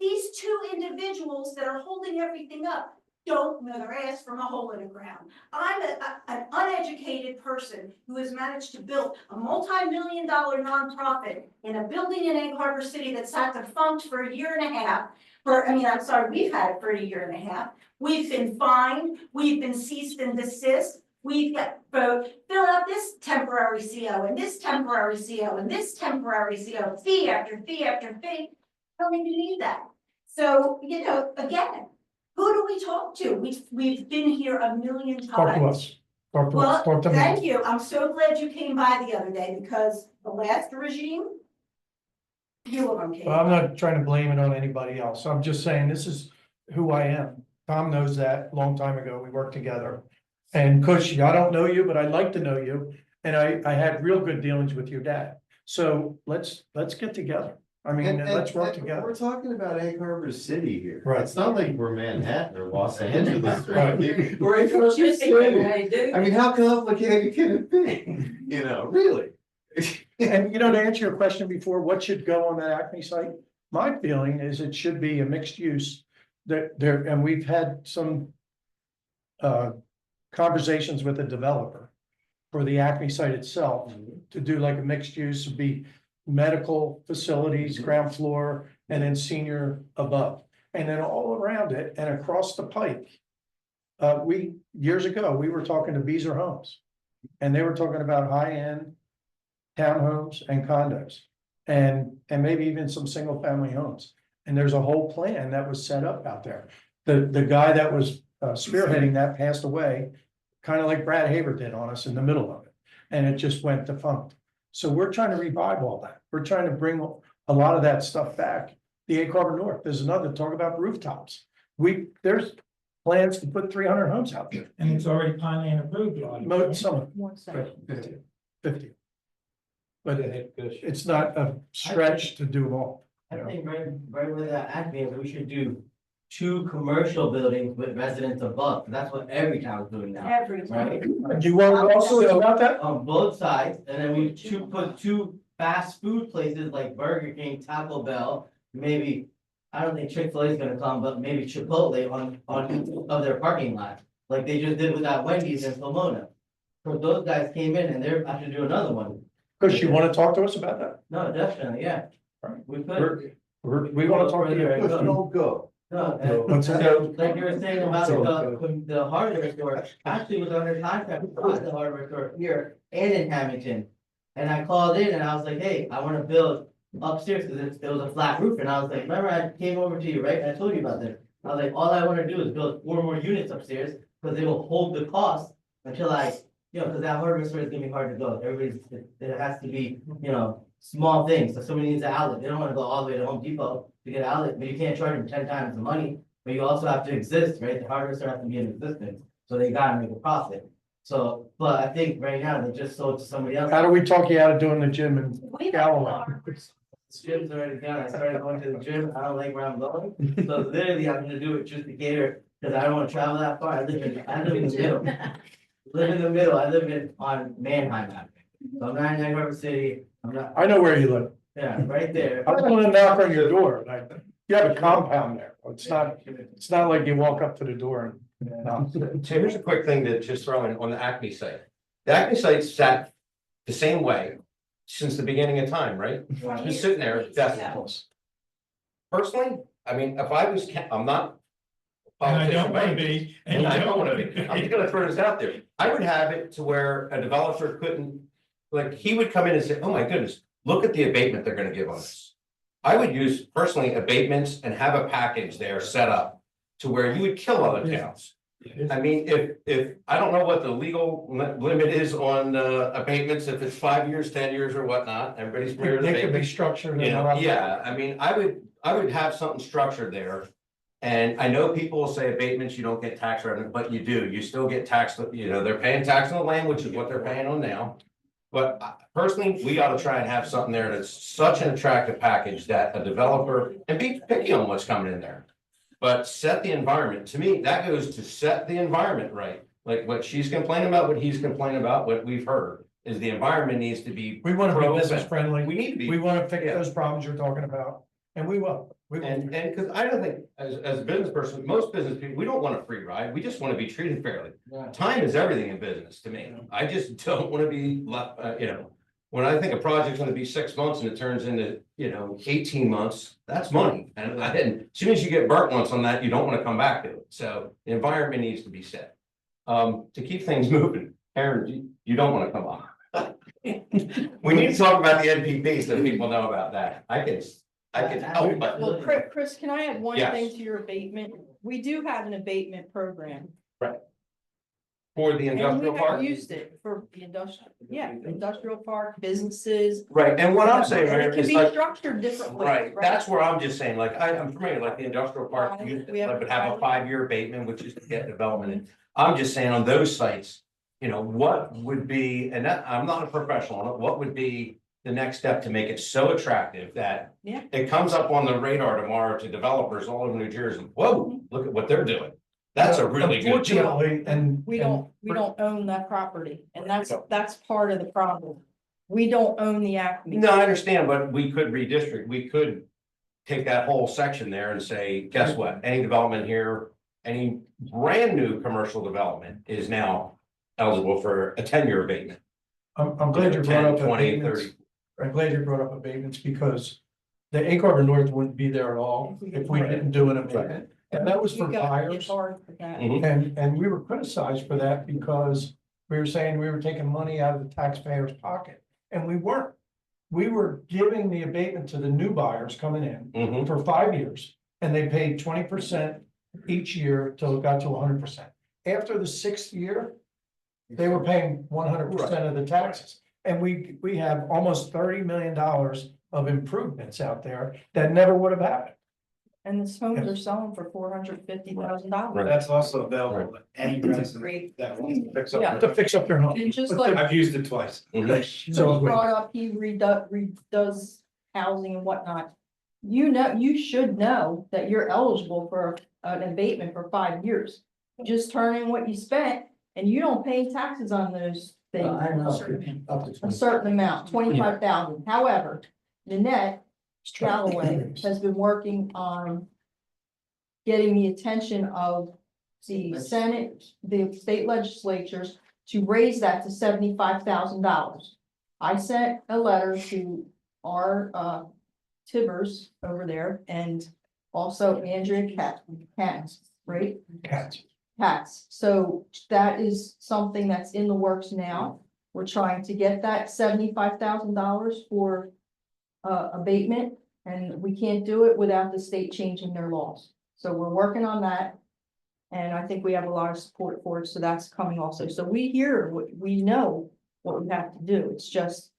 These two individuals that are holding everything up don't know their ass from a hole in the ground. I'm an uneducated person who has managed to build a multi-million-dollar nonprofit in a building in Egg Harbor City that's sat defunct for a year and a half. We've had it for a year and a half. We've been fined, we've been ceased and desist. We've got, fill out this temporary CO and this temporary CO and this temporary CO, fee after fee after fee. Don't even need that. So, again, who do we talk to? We've been here a million times. Talk to us. Talk to us. Well, Talk to me. thank you. I'm so glad you came by the other day because the last regime, few of them came. Well, I'm not trying to blame it on anybody else. I'm just saying this is who I am. Tom knows that a long time ago. We worked together. And Kush, I don't know you, but I'd like to know you. And I had real good dealings with your dad. So let's get together. I mean, let's work together. We're talking about Egg Harbor City here. Right. It's not like we're Manhattan or Los Angeles. Right. We're Egg Harbor You think City. I do? I mean, how complicated can it be? Really? And to answer your question before, what should go on that Acme site? My feeling is it should be a mixed use. And we've had some conversations with the developer for the Acme site itself to do like a mixed use, would be medical facilities, ground floor, and then senior above. And then all around it and across the pike. Years ago, we were talking to Beazer Homes. And they were talking about high-end townhomes and condos. And maybe even some single family homes. And there's a whole plan that was set up out there. The guy that was spearheading that passed away, kind of like Brad Haber did on us in the middle of it. And it just went defunct. So we're trying to revive all that. We're trying to bring a lot of that stuff back. The Egg Harbor North, there's another talk about rooftops. There's plans to put 300 homes out there. And it's already Pineland approved. Some of One second. 50. But it's not a stretch to do them all. I think right where that Acme is, we should do 2 commercial buildings with residents above, 'cause that's what every town is doing now, Every right? Do you want to also about that? On both sides, and then we put 2 fast food places like Burger King, Taco Bell, maybe, I don't think Chick-fil-A is gonna come, but maybe Chipotle on each of their parking lot, like they just did with that Wendy's in Pomona. So those guys came in and they're about to do another one. Because you want to talk to us about that? No, definitely, yeah. Right. We could. We want to talk to you. Don't go. No, What's that? so, like you were saying about the hardware store, actually was under contract with the hardware store here and in Hamilton. And I called in and I was like, hey, I wanna build upstairs, cause it was a flat roof, and I was like, remember I came over to you, right? I told you about this. I was like, all I wanna do is build 4 more units upstairs, cause they will hold the cost until cause that hardware store is gonna be hard to build. It has to be, small things, so somebody needs an outlet, they don't wanna go all the way to Home Depot to get an outlet, but you can't charge them 10 times the money. But you also have to exist, right? The hardware store has to be in existence, so they gotta make a profit. So, but I think right now they just sold to somebody else. How do we talk you out of doing the gym in We Galloway? This gym's already done, I started going to the gym, I don't like where I'm going, so literally I'm gonna do it just to cater, cause I don't wanna travel that far, I live in the middle. I live on Manheim Avenue, so I'm not in Egg Harbor City, I'm not, I know where you live. yeah, right there. I was going to knock on your door. You have a compound there. It's not like you walk up to the door and, no. So here's a quick thing to just throw in on the Acme site. The Acme site sat the same way since the beginning of time, right? Just sitting there, that's personally, I mean, if I was, I'm not. And I don't politician, wanna right? be. And I don't wanna be, I'm just gonna throw this out there, I would have it to where a developer couldn't, like, he would come in and say, oh my goodness, look at the abatement they're gonna give us. I would use personally abatements and have a package there set up to where you would kill other towns. I mean, if, I don't know what the legal limit is on abatements, if it's 5 years, 10 years or whatnot, everybody's familiar with They could be abatements. structured. You know, yeah, I mean, I would have something structured there. And I know people will say abatements, you don't get tax revenue, but you do, you still get tax, you know, they're paying tax on the land, which is what they're paying on now. But personally, we ought to try and have something there that's such an attractive package that a developer, and be picky on what's coming in there. But set the environment, to me, that goes to set the environment right, like what she's complaining about, what he's complaining about, what we've heard. Is the environment needs to be. We want to be business friendly. We need to be. We want to fix Yeah. those problems you're talking about, and we will. We will. And because I don't think, as a business person, most business people, we don't want a free ride, we just want to be treated fairly. Time is everything in business to me, I just don't want to be left, you know. When I think a project's gonna be 6 months and it turns into, 18 months, that's money, and as soon as you get burnt once on that, you don't want to come back to it, so the environment needs to be set. To keep things moving, Aaron, you don't want to come on. We need to talk about the NPP so people know about that, I can help, but. Well, Chris, can I add one Yes. thing to your abatement? We do have an abatement program. For the And we industrial have park? used it for the industrial park, businesses. Right, and what I'm saying, And Mayor, it can is be like, structured different ways, right, that's where I'm just saying, like, I'm familiar, like the industrial park, you We have- would have a 5-year abatement, which is to get development in. I'm just saying on those sites, what would be, and that, I'm not a professional, on it, what would be the next step to make it so attractive that Yeah. it comes up on the radar tomorrow to developers all over New Jersey, whoa, look at what they're doing. That's a really good deal. Unfortunately, and. We don't own that property, and that's part of the problem. We don't own the Acme. No, I understand, but we could redistrict, we could take that whole section there and say, guess what? Any development here, any brand new commercial development is now eligible for a 10-year abatement. I'm glad you brought 10, up 20, abatements. 30. I'm glad you brought up abatements because the Egg Harbor North wouldn't be there at all if we didn't do an abatement. And that was for You got hit buyers. hard for that. Mhm. And we were criticized for that because we were saying we were taking money out of the taxpayer's pocket, and we weren't. We were giving the abatement to the new buyers coming in Mhm. for 5 years, and they paid 20% each year till it got to 100%. After the 6th year, they were paying 100% of the taxes. And we have almost $30 million of improvements out there that never would have happened. And the homes are selling for $450,000. Right. That's also available to any resident Great. that wants to fix up. Yeah. To fix up their home. And just But like I've used it twice. Mhm. So he brought up, he redoes housing and whatnot. You should know that you're eligible for an abatement for 5 years. Just turn in what you spent and you don't pay taxes on those things. I know, up to A 20. certain amount, 25,000. However, Nanette Galloway has been working on getting the attention of the Senate, the state legislatures to raise that to $75,000. I sent a letter to our Tibbers over there and also Andrea Katz, right? Cats. Cats. So that is something that's in the works now. We're trying to get that $75,000 for abatement, and we can't do it without the state changing their laws. So we're working on that. And I think we have a lot of support for it, so that's coming also. So we hear, we know what we have to do. It's just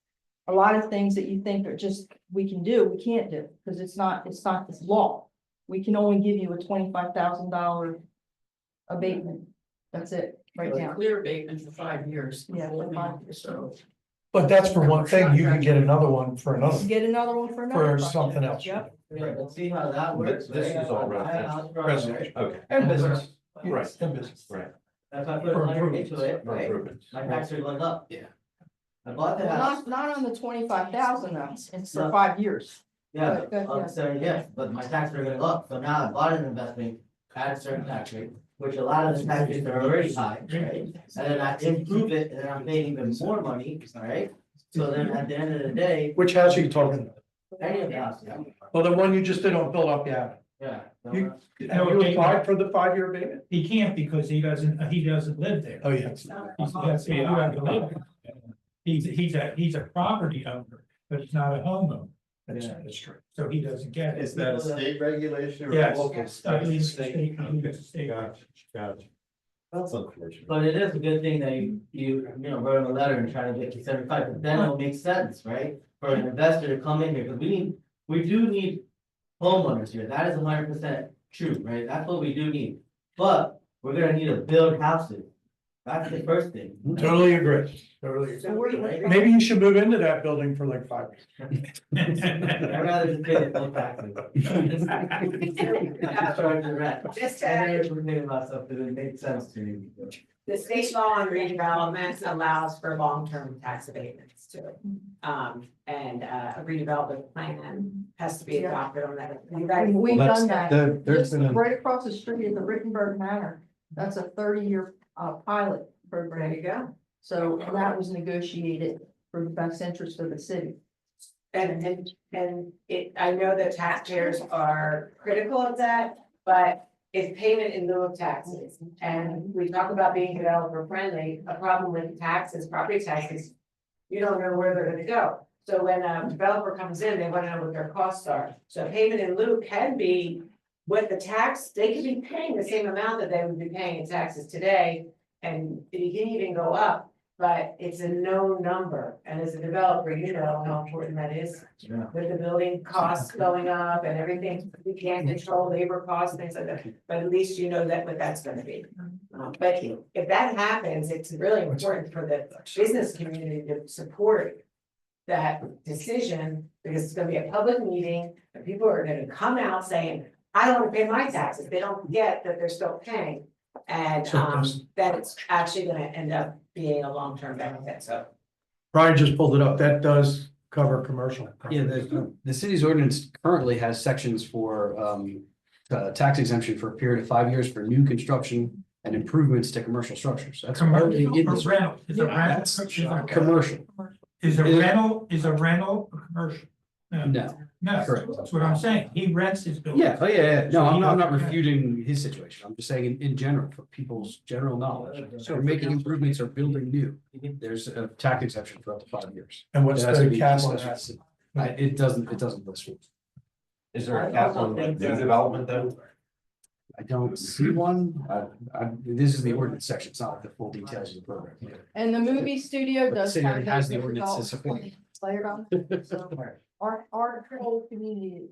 a lot of things that you think are just, we can do, we can't do, because it's not this law. We can only give you a $25,000 abatement. That's it, right now. Clear abatement for 5 years. Yeah, for 5 years. So. But that's for one thing, you can get another one for another, Get another one for another. for project. something else. Yep. Right, let's see how that works. This is all Residential. Okay, And business. Right. And business. right. That's why I put money into it, For right? improvements. My tax rate went up. Yeah. I bought the Well, house. not on the 25,000 though, it's for No. 5 years. Yeah, Good, yeah. so yes, but my taxes are gonna go up, so now I bought an investment at a certain tax rate, which a lot of the tax rates are already high, right? And then I improve it, and then I'm paying even more money, right? So then at the end of the day, Which house are you talking about? any of the houses, Well, the one you just did on Philadelphia yeah. You- Avenue. Have you applied for the 5-year abatement? He can't because he doesn't live there. Oh, yeah. He doesn't live there. He's a property owner, but he's not a homeowner, That's true. so he doesn't get it. Is that a state regulation or Yes, local? I believe it's a state, I believe it's a state. Gotcha, gotcha. That's unfortunate. But it is a good thing that you wrote him a letter and try to get to 75, but then it'll make sense, right? For an investor to come in here, because we do need homeowners here, that is 100% true, right? That's what we do need. But we're gonna need to build houses, that's the first thing. Totally agree. Totally. So we're, Maybe you should move into that building for like 5 years. I'd rather just pay the full taxes. Charge the rent. Just I to, never forget about something that made sense to me. the state law on redevelopment allows for long-term tax abatements too. And a redevelopment plan has to be adopted on that. we've done that. There's Just been a- right across the street is the Rittenberg Manor. That's a 30-year pilot There program. you go. So that was negotiated for the best interest of the city. And it, I know that taxpayers are critical of that, but it's payment in lieu of taxes. And we talk about being developer friendly, a problem with taxes, property taxes. You don't know where they're gonna go. So when a developer comes in, they wanna know what their costs are. So payment in lieu can be what the tax, they could be paying the same amount that they would be paying in taxes today. And it can even go up, but it's a known number. And as a developer, you know how important that is. Yeah. With the building costs going up and everything, we can't control labor costs, things like that, but at least you know that what that's gonna be. But if that happens, it's really important for the business community to support that decision, because it's gonna be a public meeting, and people are gonna come out saying, I don't wanna pay my taxes, they don't get that they're still paying. And that it's actually gonna end up being a long-term benefit, so. Brian just pulled it up. That does cover commercial. Yeah, the city's ordinance currently has sections for tax exemption for a period of 5 years for new construction and improvements to commercial structures. That's already in Commercial this. or rental, is a That's rental, commercial. is a rental a commercial? No, No, correct. that's what I'm saying, he rents his building. Yeah, oh, yeah. No, I'm not Yeah. refuting his situation. I'm just saying in general, for people's general knowledge. So we're making improvements or building new. There's a tax exception for up to 5 years. And what's It has to the be cap on consistent. that? It doesn't list it. Is there a cap on new development though? I don't see one. This is the ordinance section. It's not the full details of the program. And the movie studio But the does. city have already has the those ordinance to developments support. layered on it. So our whole community is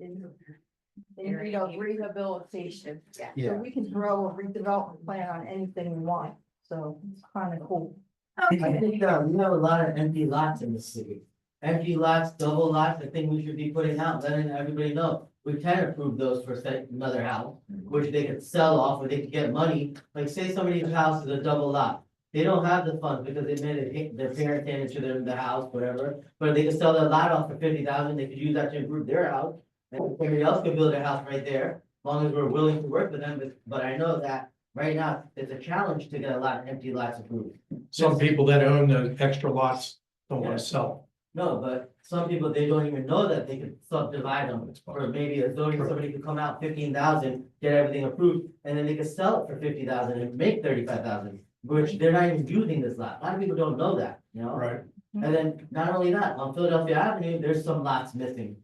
in need of rehabilitation. So Yeah. we can throw a redevelopment plan on anything we want. So it's kind of cool. I think, we have a lot of empty lots in the city. Empty lots, double lots, I think we should be putting out, letting everybody know. We can approve those for another house, which they could sell off or they could get money. Like say somebody's house is a double lot. They don't have the funds because they made it, their parents handed to them the house, whatever. But they could sell their lot off for 50,000, they could use that to improve their house. And somebody else could build a house right there, as long as we're willing to work with them, but I know that right now, it's a challenge to get a lot of empty lots approved. Some people that own the extra lots don't want to sell. No, but some people, they don't even know that they could subdivide them, or maybe a zoning, somebody could come out 15,000, get everything approved, and then they could sell it for 50,000 and make 35,000. Which they're not even using this lot, a lot of people don't know that, you know? Right. And then, not only that, on Philadelphia Avenue, there's some lots missing.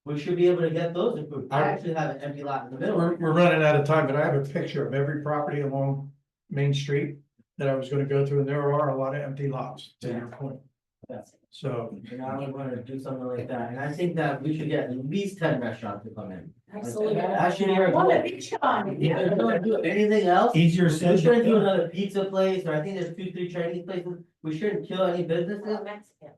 We should be able to get those approved, I actually have an empty lot in the middle. We're running out of time, but I have a picture of every property along Main Street that I was gonna go through, and there are a lot of empty lots, to your point. Yes. So, And I would wanna do something like that, and I think that we should get at least 10 restaurants to come in. Absolutely. That should be our goal. One of each kind. Yeah, if we don't do anything else. Easier We said shouldn't than do done. another pizza place, or I think there's 2, 3 Chinese places, we shouldn't kill any businesses,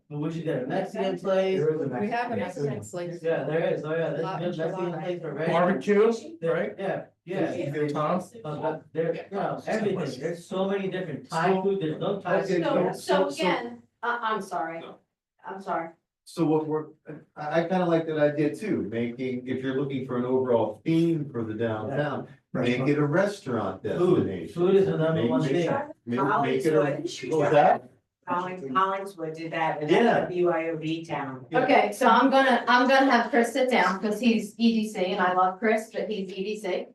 but we should get a Mexican place. We have a Mexican place. Yeah, there is, oh yeah, there's a Lot good Mexican enchilada. place for rent. barbecue, right? Yeah, yeah. Tom? But there, you know, everything, there's so many different Thai food, there's no Thai food. So again, I'm sorry, So what we're, I kind of like that idea too, making, if you're looking for an overall theme for the downtown, make it a restaurant destination. Food is the number one thing. Make it a, Hollingswood. what was that? Hollingswood did that, and Yeah. that's a BYOB town. Okay, so I'm gonna have Chris sit down, because he's EDC, and I love Chris, but he's EDC.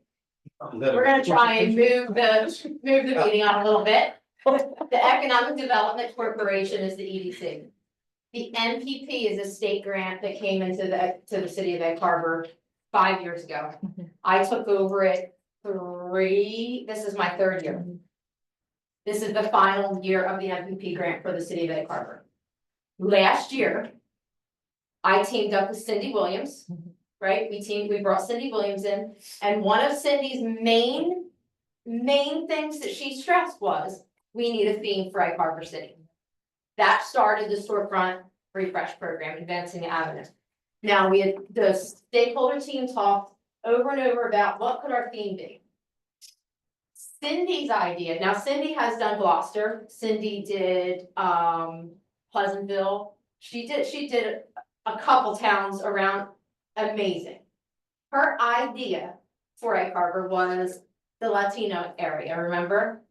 We're gonna try and move the meeting on a little bit. The Economic Development Corporation is the EDC. The NPP is a state grant that came into the city of Egg Harbor 5 years ago. I took over it this is my third year. This is the final year of the NPP grant for the city of Egg Harbor. Last year, I teamed up with Cindy Williams, right? We brought Cindy Williams in, and one of Cindy's main things that she stressed was, we need a theme for Egg Harbor City. That started the storefront refresh program, Advancing the Avenue. Now, the stakeholder team talked over and over about what could our theme be. Cindy's idea, now Cindy has done Gloucester, Cindy did Pleasantville, she did a couple towns around, amazing. Her idea for Egg Harbor was the Latino area, remember?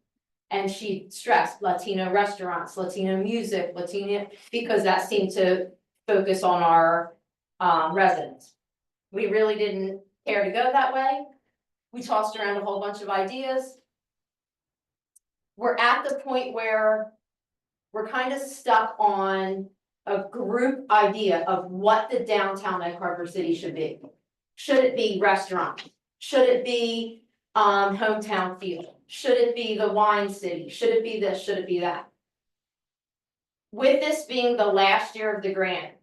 And she stressed Latino restaurants, Latino music, Latino, because that seemed to focus on our residents. We really didn't care to go that way. We tossed around a whole bunch of ideas. We're at the point where we're kind of stuck on a group idea of what the downtown Egg Harbor City should be. Should it be restaurant? Should it be hometown feel? Should it be the wine city? Should it be this? Should it be that? With this being the last year of the grant,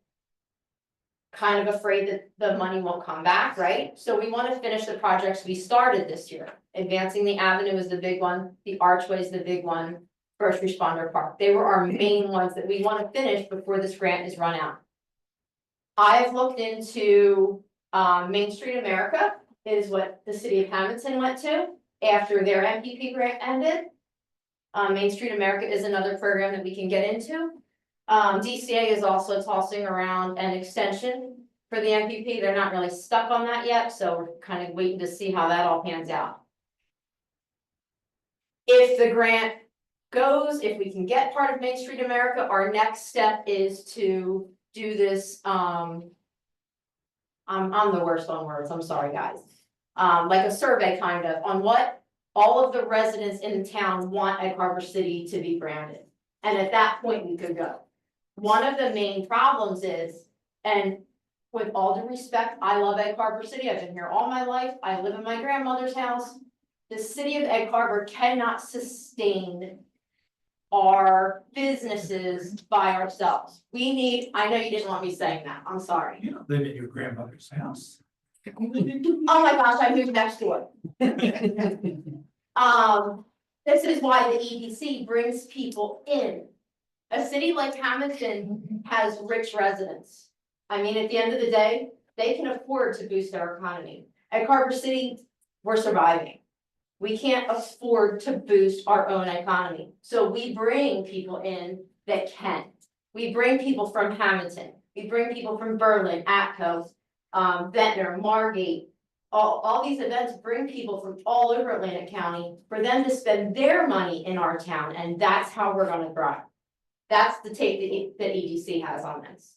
kind of afraid that the money won't come back, right? So we want to finish the projects we started this year. Advancing the Avenue is the big one, the Archway is the big one, First Responder Park. They were our main ones that we want to finish before this grant is run out. I've looked into Main Street America, is what the city of Hamilton went to after their MPP grant ended. Main Street America is another program that we can get into. DCA is also tossing around an extension for the MPP. They're not really stuck on that yet, so we're kind of waiting to see how that all pans out. If the grant goes, if we can get part of Main Street America, our next step is to do this, I'm the worst on words, I'm sorry, guys. Like a survey kind of on what all of the residents in the town want Egg Harbor City to be branded. And at that point, we could go. One of the main problems is, and with all due respect, I love Egg Harbor City. I've been here all my life. I live in my grandmother's house. The city of Egg Harbor cannot sustain our businesses by ourselves. We need, I know you didn't want me saying that. I'm sorry. You don't live in your grandmother's house. Oh my gosh, I moved next door. This is why the EDC brings people in. A city like Hamilton has rich residents. I mean, at the end of the day, they can afford to boost our economy. At Harbor City, we're surviving. We can't afford to boost our own economy. So we bring people in that can. We bring people from Hamilton. We bring people from Berlin, Atco, Ventnor, Margate. All these events bring people from all over Atlantic County for them to spend their money in our town, and that's how we're gonna thrive. That's the take that EDC has on this.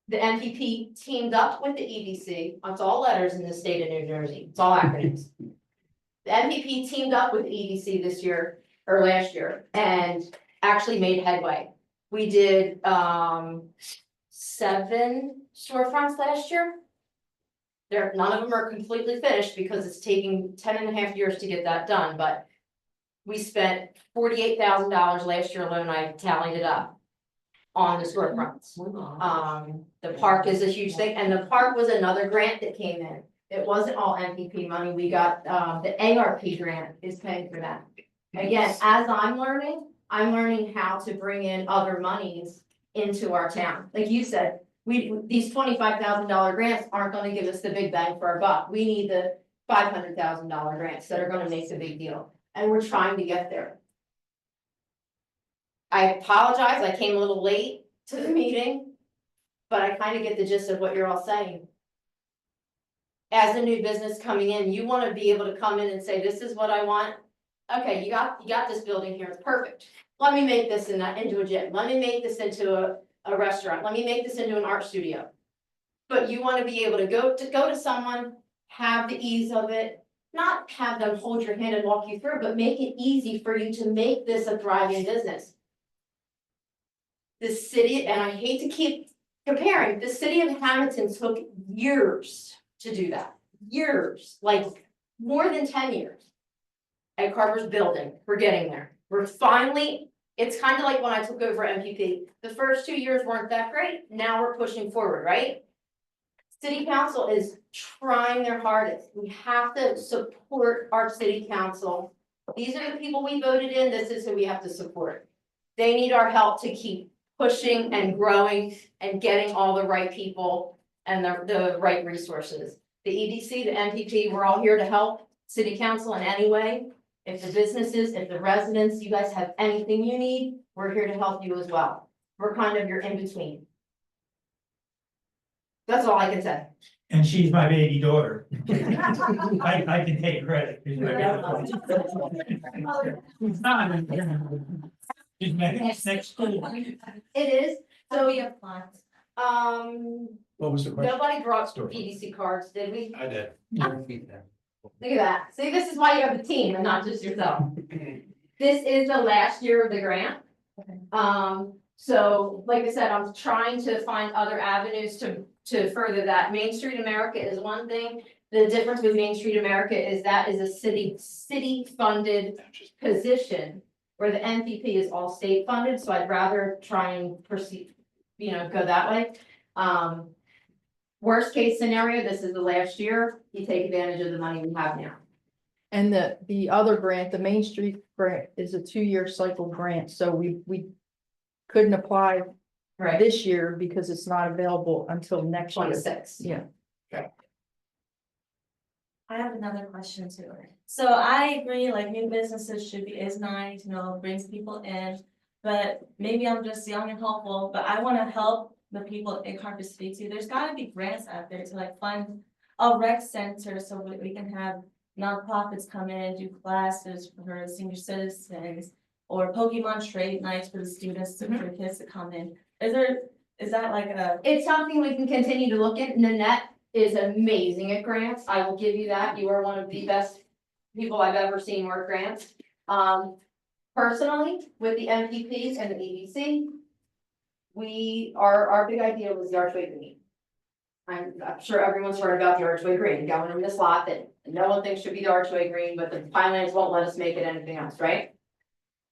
The MPP teamed up with the EDC, it's all letters in the state of New Jersey, it's all acronyms. The MPP teamed up with EDC this year, or last year, and actually made headway. We did 7 storefronts last year. None of them are completely finished because it's taking 10.5 years to get that done, but we spent $48,000 last year alone, I tallied it up, on the storefronts. The park is a huge thing, and the park was another grant that came in. It wasn't all MPP money, we got, the ARP grant is paying for that. Again, as I'm learning how to bring in other monies into our town. Like you said, these $25,000 grants aren't gonna give us the big bang for our buck. We need the $500,000 grants that are gonna make the big deal. And we're trying to get there. I apologize, I came a little late. to the meeting, but I kind of get the gist of what you're all saying. As a new business coming in, you want to be able to come in and say, this is what I want. Okay, you got this building here, it's perfect. Let me make this into a gym. Let me make this into a restaurant. Let me make this into an art studio. But you want to be able to go to someone, have the ease of it, not have them hold your hand and walk you through, but make it easy for you to make this a thriving business. The city, and I hate to keep comparing, the city of Hamilton took years to do that. Years, like more than 10 years. At Carver's building, we're getting there. We're finally, it's kind of like when I took over MPP. The first 2 years weren't that great. Now we're pushing forward, right? City council is trying their hardest. We have to support our city council. These are the people we voted in. This is who we have to support. They need our help to keep pushing and growing and getting all the right people and the right resources. The EDC, the MPP, we're all here to help city council in any way. If the businesses, if the residents, you guys have anything you need, we're here to help you as well. We're kind of your in-between. That's all I can say. And she's my baby daughter. I can take credit. She's my baby daughter. She's not. She's my next door. It is, so we have plans. What was the question? nobody brought EDC cards, did we? I did. Look at that. See, this is why you have a team and not just yourself. This is the last year of the grant. So like I said, I'm trying to find other avenues to further that. Main Street America is one thing. The difference with Main Street America is that is a city funded position where the NPP is all state funded. So I'd rather try and proceed, go that way. Worst case scenario, this is the last year, you take advantage of the money we have now. And the other grant, the Main Street grant is a 2-year cycle grant, so we couldn't apply Right. this year because it's not available until next year. 26. Yeah. I have another question too. So I agree, like new businesses is nice, brings people in. But maybe I'm just young and hopeful, but I wanna help the people in Carver City too. There's gotta be grants out there to like fund a rec center so we can have nonprofits come in and do classes for senior citizens. Or Pokemon trade nights for the students, for the kids to come in. Is that like a? It's something we can continue to look at. Nanette is amazing at grants. I will give you that. You are one of the best people I've ever seen work grants. Personally, with the MPPs and the EDC, our big idea was the Archway Green. I'm sure everyone's heard about the Archway Green, going in this lot that no one thinks should be the Archway Green, but the Pinelands won't let us make it anything else, right?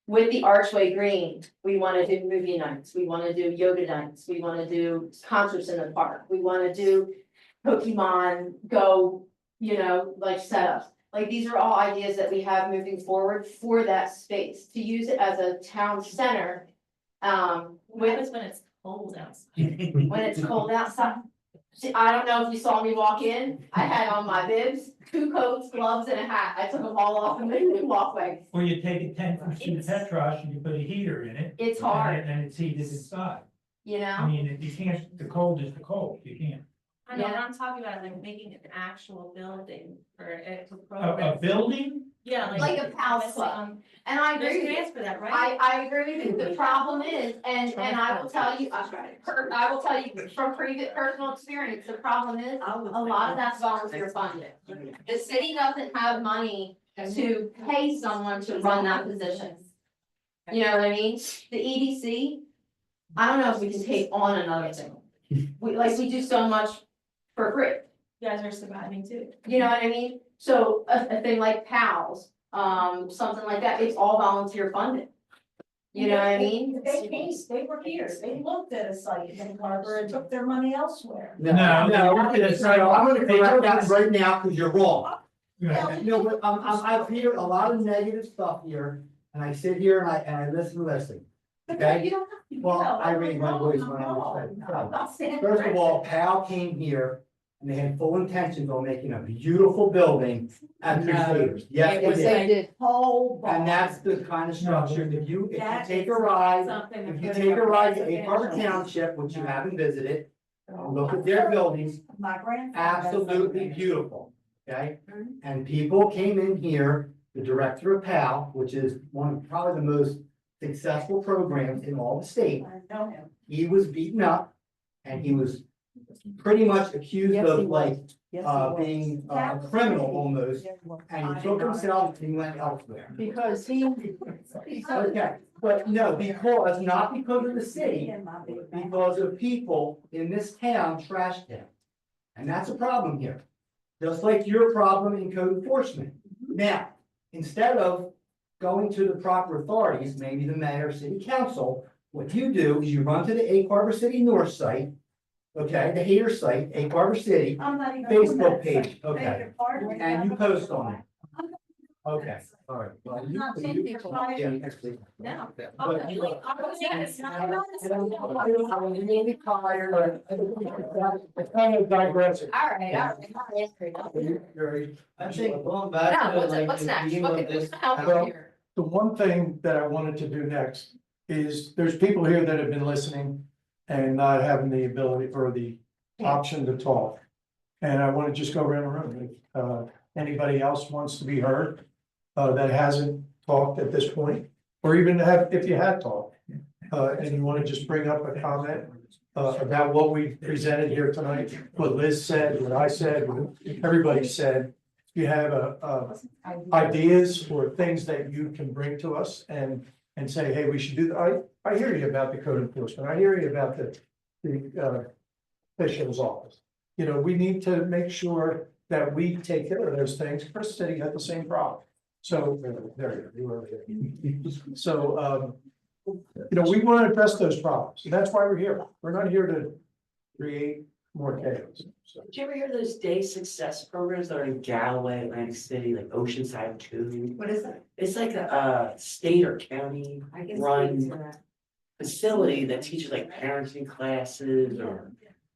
With the Archway Green, we wanna do movie nights, we wanna do yoga nights, we wanna do concerts in the park, we wanna do Pokemon Go, like setups. Like, these are all ideas that we have moving forward for that space, to use it as a town center. What happens when it's cold outside? When it's cold outside. See, I don't know if you saw me walk in, I had on my bibs, 2 coats, gloves, and a hat, I took them all off in the walkway. Or you take a 10% Petrosh and you put a heater in it. It's hard, And it's heated inside. I mean, if you can't, the cold is the cold, you can't. I know, but I'm talking about like making an actual building for it to A program. building? Yeah, like a palace club. And I There's agree with you. grants for that, right? I agree with you. The problem is, and I will tell you, I will tell you from previous personal experience, the problem is, a lot of that's volunteer funded. The city doesn't have money to pay someone to run that position. You know what I mean? The EDC, I don't know if we can take on another thing. We do so much for free. You guys are surviving too. You know what I mean? So a thing like PALS, something like that, it's all volunteer funded. You know what I mean? They were here, they looked at a site in Carver and took their money elsewhere. No, I'm gonna correct that right now, cause you're wrong. Right. No, but I've heard a lot of negative stuff here, and I sit here and I listen. Okay? You don't have to. Well, I raise my voice when I was. First of all, Pal came here and they had full intentions on making a beautiful building at No. Crusaders. Yes, It they was did. They did. Whole. And that's the kind of structure, if you take a ride, if you If take a ride to Egg Harbor Township, which you haven't visited, look at their buildings, My grandfather. absolutely beautiful, okay? And people came in here, the director of PAL, which is one of probably the most successful programs in all the state, I know him. he was beaten up and he was pretty much accused Yes, he of like, was. Yes, he was. being a criminal almost, Yes, he was. and he took himself and he went elsewhere. Because he, Okay, but no, because, not because of the city, because of people in this town trashed him. And that's a problem here, just like your problem in code enforcement. Now, instead of going to the proper authorities, maybe the mayor, city council, what you do is you run to the Egg Harbor City North site, okay, the hater site, Egg Harbor City, I'm not even. Facebook page, Beg okay, your pardon. and you post on it. Okay, all right. Well, you- Not saying you- people. yeah, actually. No. But you- I was really tired, I kind of digress. All right. I think going back to like What's the next? beginning What of can, this. what's help Well, here? The one thing that I wanted to do next is there's people here that have been listening and not having the ability or the option to talk. And I want to just go around the room. If anybody else wants to be heard that hasn't talked at this point, or even if you had talked, and you want to just bring up a comment about what we presented here tonight, what Liz said, what I said, what everybody said. If you have ideas or things that you can bring to us and say, hey, we should do that. I hear you about the code enforcement. I hear you about the official's office. You know, we need to make sure that we take care of those things. First City had the same problem. So, there you are. So, you know, we want to address those problems. And that's why we're here. We're not here to create more chaos. So, Did you ever hear of those day success programs that are in Galloway, Atlantic City, like Oceanside too? What is that? It's like a state or county I can run speak to that. facility that teaches like parenting classes or.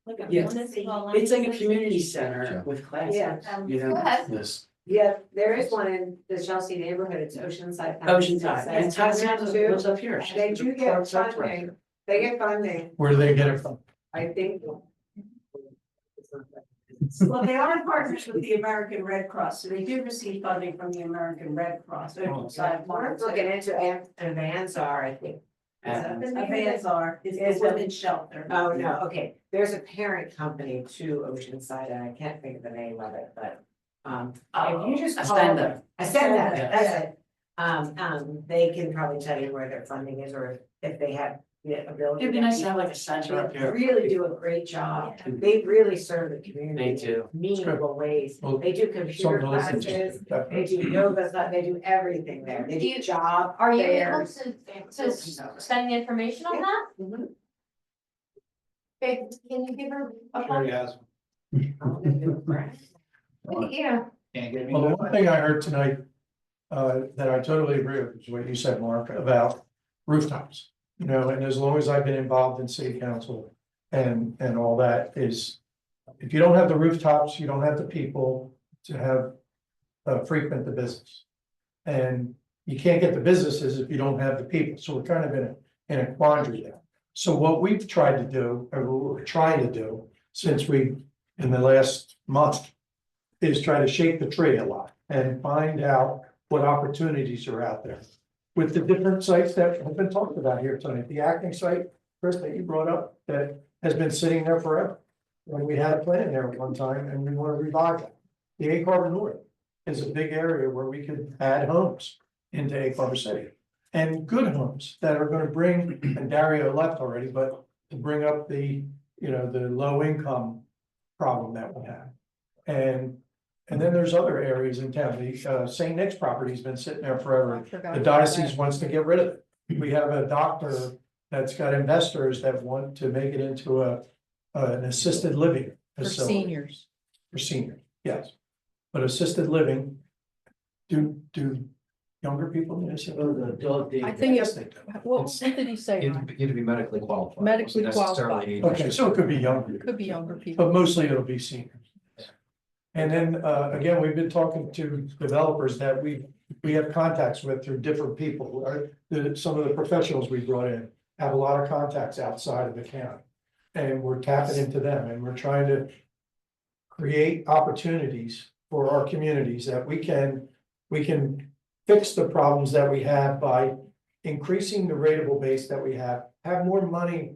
Like a Yeah. municipal- It's like a community center with classes, Yeah. you Go know? ahead. This, Yeah, there is one in the Chelsea neighborhood, it's Oceanside. Oceanside, and Tatiana too. lives up here. They do get funding, they get funding, where do they get it from? I think. Well, they are partners with the American Red Cross, so they do receive funding from the American Red Cross. Oceanside We're Farms. looking into and Vans are, I think. Avanzar is Is the it- women's shelter. Oh, no, okay, there's a parent company to Oceanside, and I can't think of the name of it, but. If you just call Ascenda. them, Ascenda, Yeah. that's it. They can probably tell you where their funding is, or if they have the ability. It'd be nice to have like a center up They here. really do a great job, they really serve the community. They do. in Meaningful ways, Well, they do computer something to listen to. classes, they do yoga, stuff, they do everything there, they do job Are you able fairs. to send the information on that? Mhm. Okay, can you give her a Sure, call? yes. Yeah. Can't get me. Well, the one thing I heard tonight, that I totally agree with, is what you said, Mark, about rooftops. You know, and as long as I've been involved in city council and all that is, if you don't have the rooftops, you don't have the people to have, frequent the business. And you can't get the businesses if you don't have the people, so we're kind of in a quandary there. So what we've tried to do, or what we're trying to do, since we, in the last month, is try to shake the tree a lot and find out what opportunities are out there. With the different sites that have been talked about here tonight, the acting site, Chris, that you brought up, that has been sitting there forever. When we had a plan there at one time and we want to revive that. The Egg Harbor North is a big area where we could add homes into Egg Harbor City. And good homes that are gonna bring, and Dario left already, but to bring up the, you know, the low income problem that we have. And then there's other areas in town, the St. Nick's property's been sitting there forever. The diocese wants to get rid of it. We have a doctor that's got investors that want to make it into an assisted living For facility. seniors. For seniors, yes. But assisted living, do younger people need assisted living? I think Yes, it's, they do. what did he say? you Ryan? have to be medically qualified. Medically Doesn't necessarily qualified. need- Okay, so it could be younger, Could be younger people. but mostly it'll be seniors. And then, again, we've been talking to developers that we have contacts with through different people. Some of the professionals we brought in have a lot of contacts outside of the county. And we're tapping into them and we're trying to create opportunities for our communities that we can fix the problems that we have by increasing the rateable base that we have more money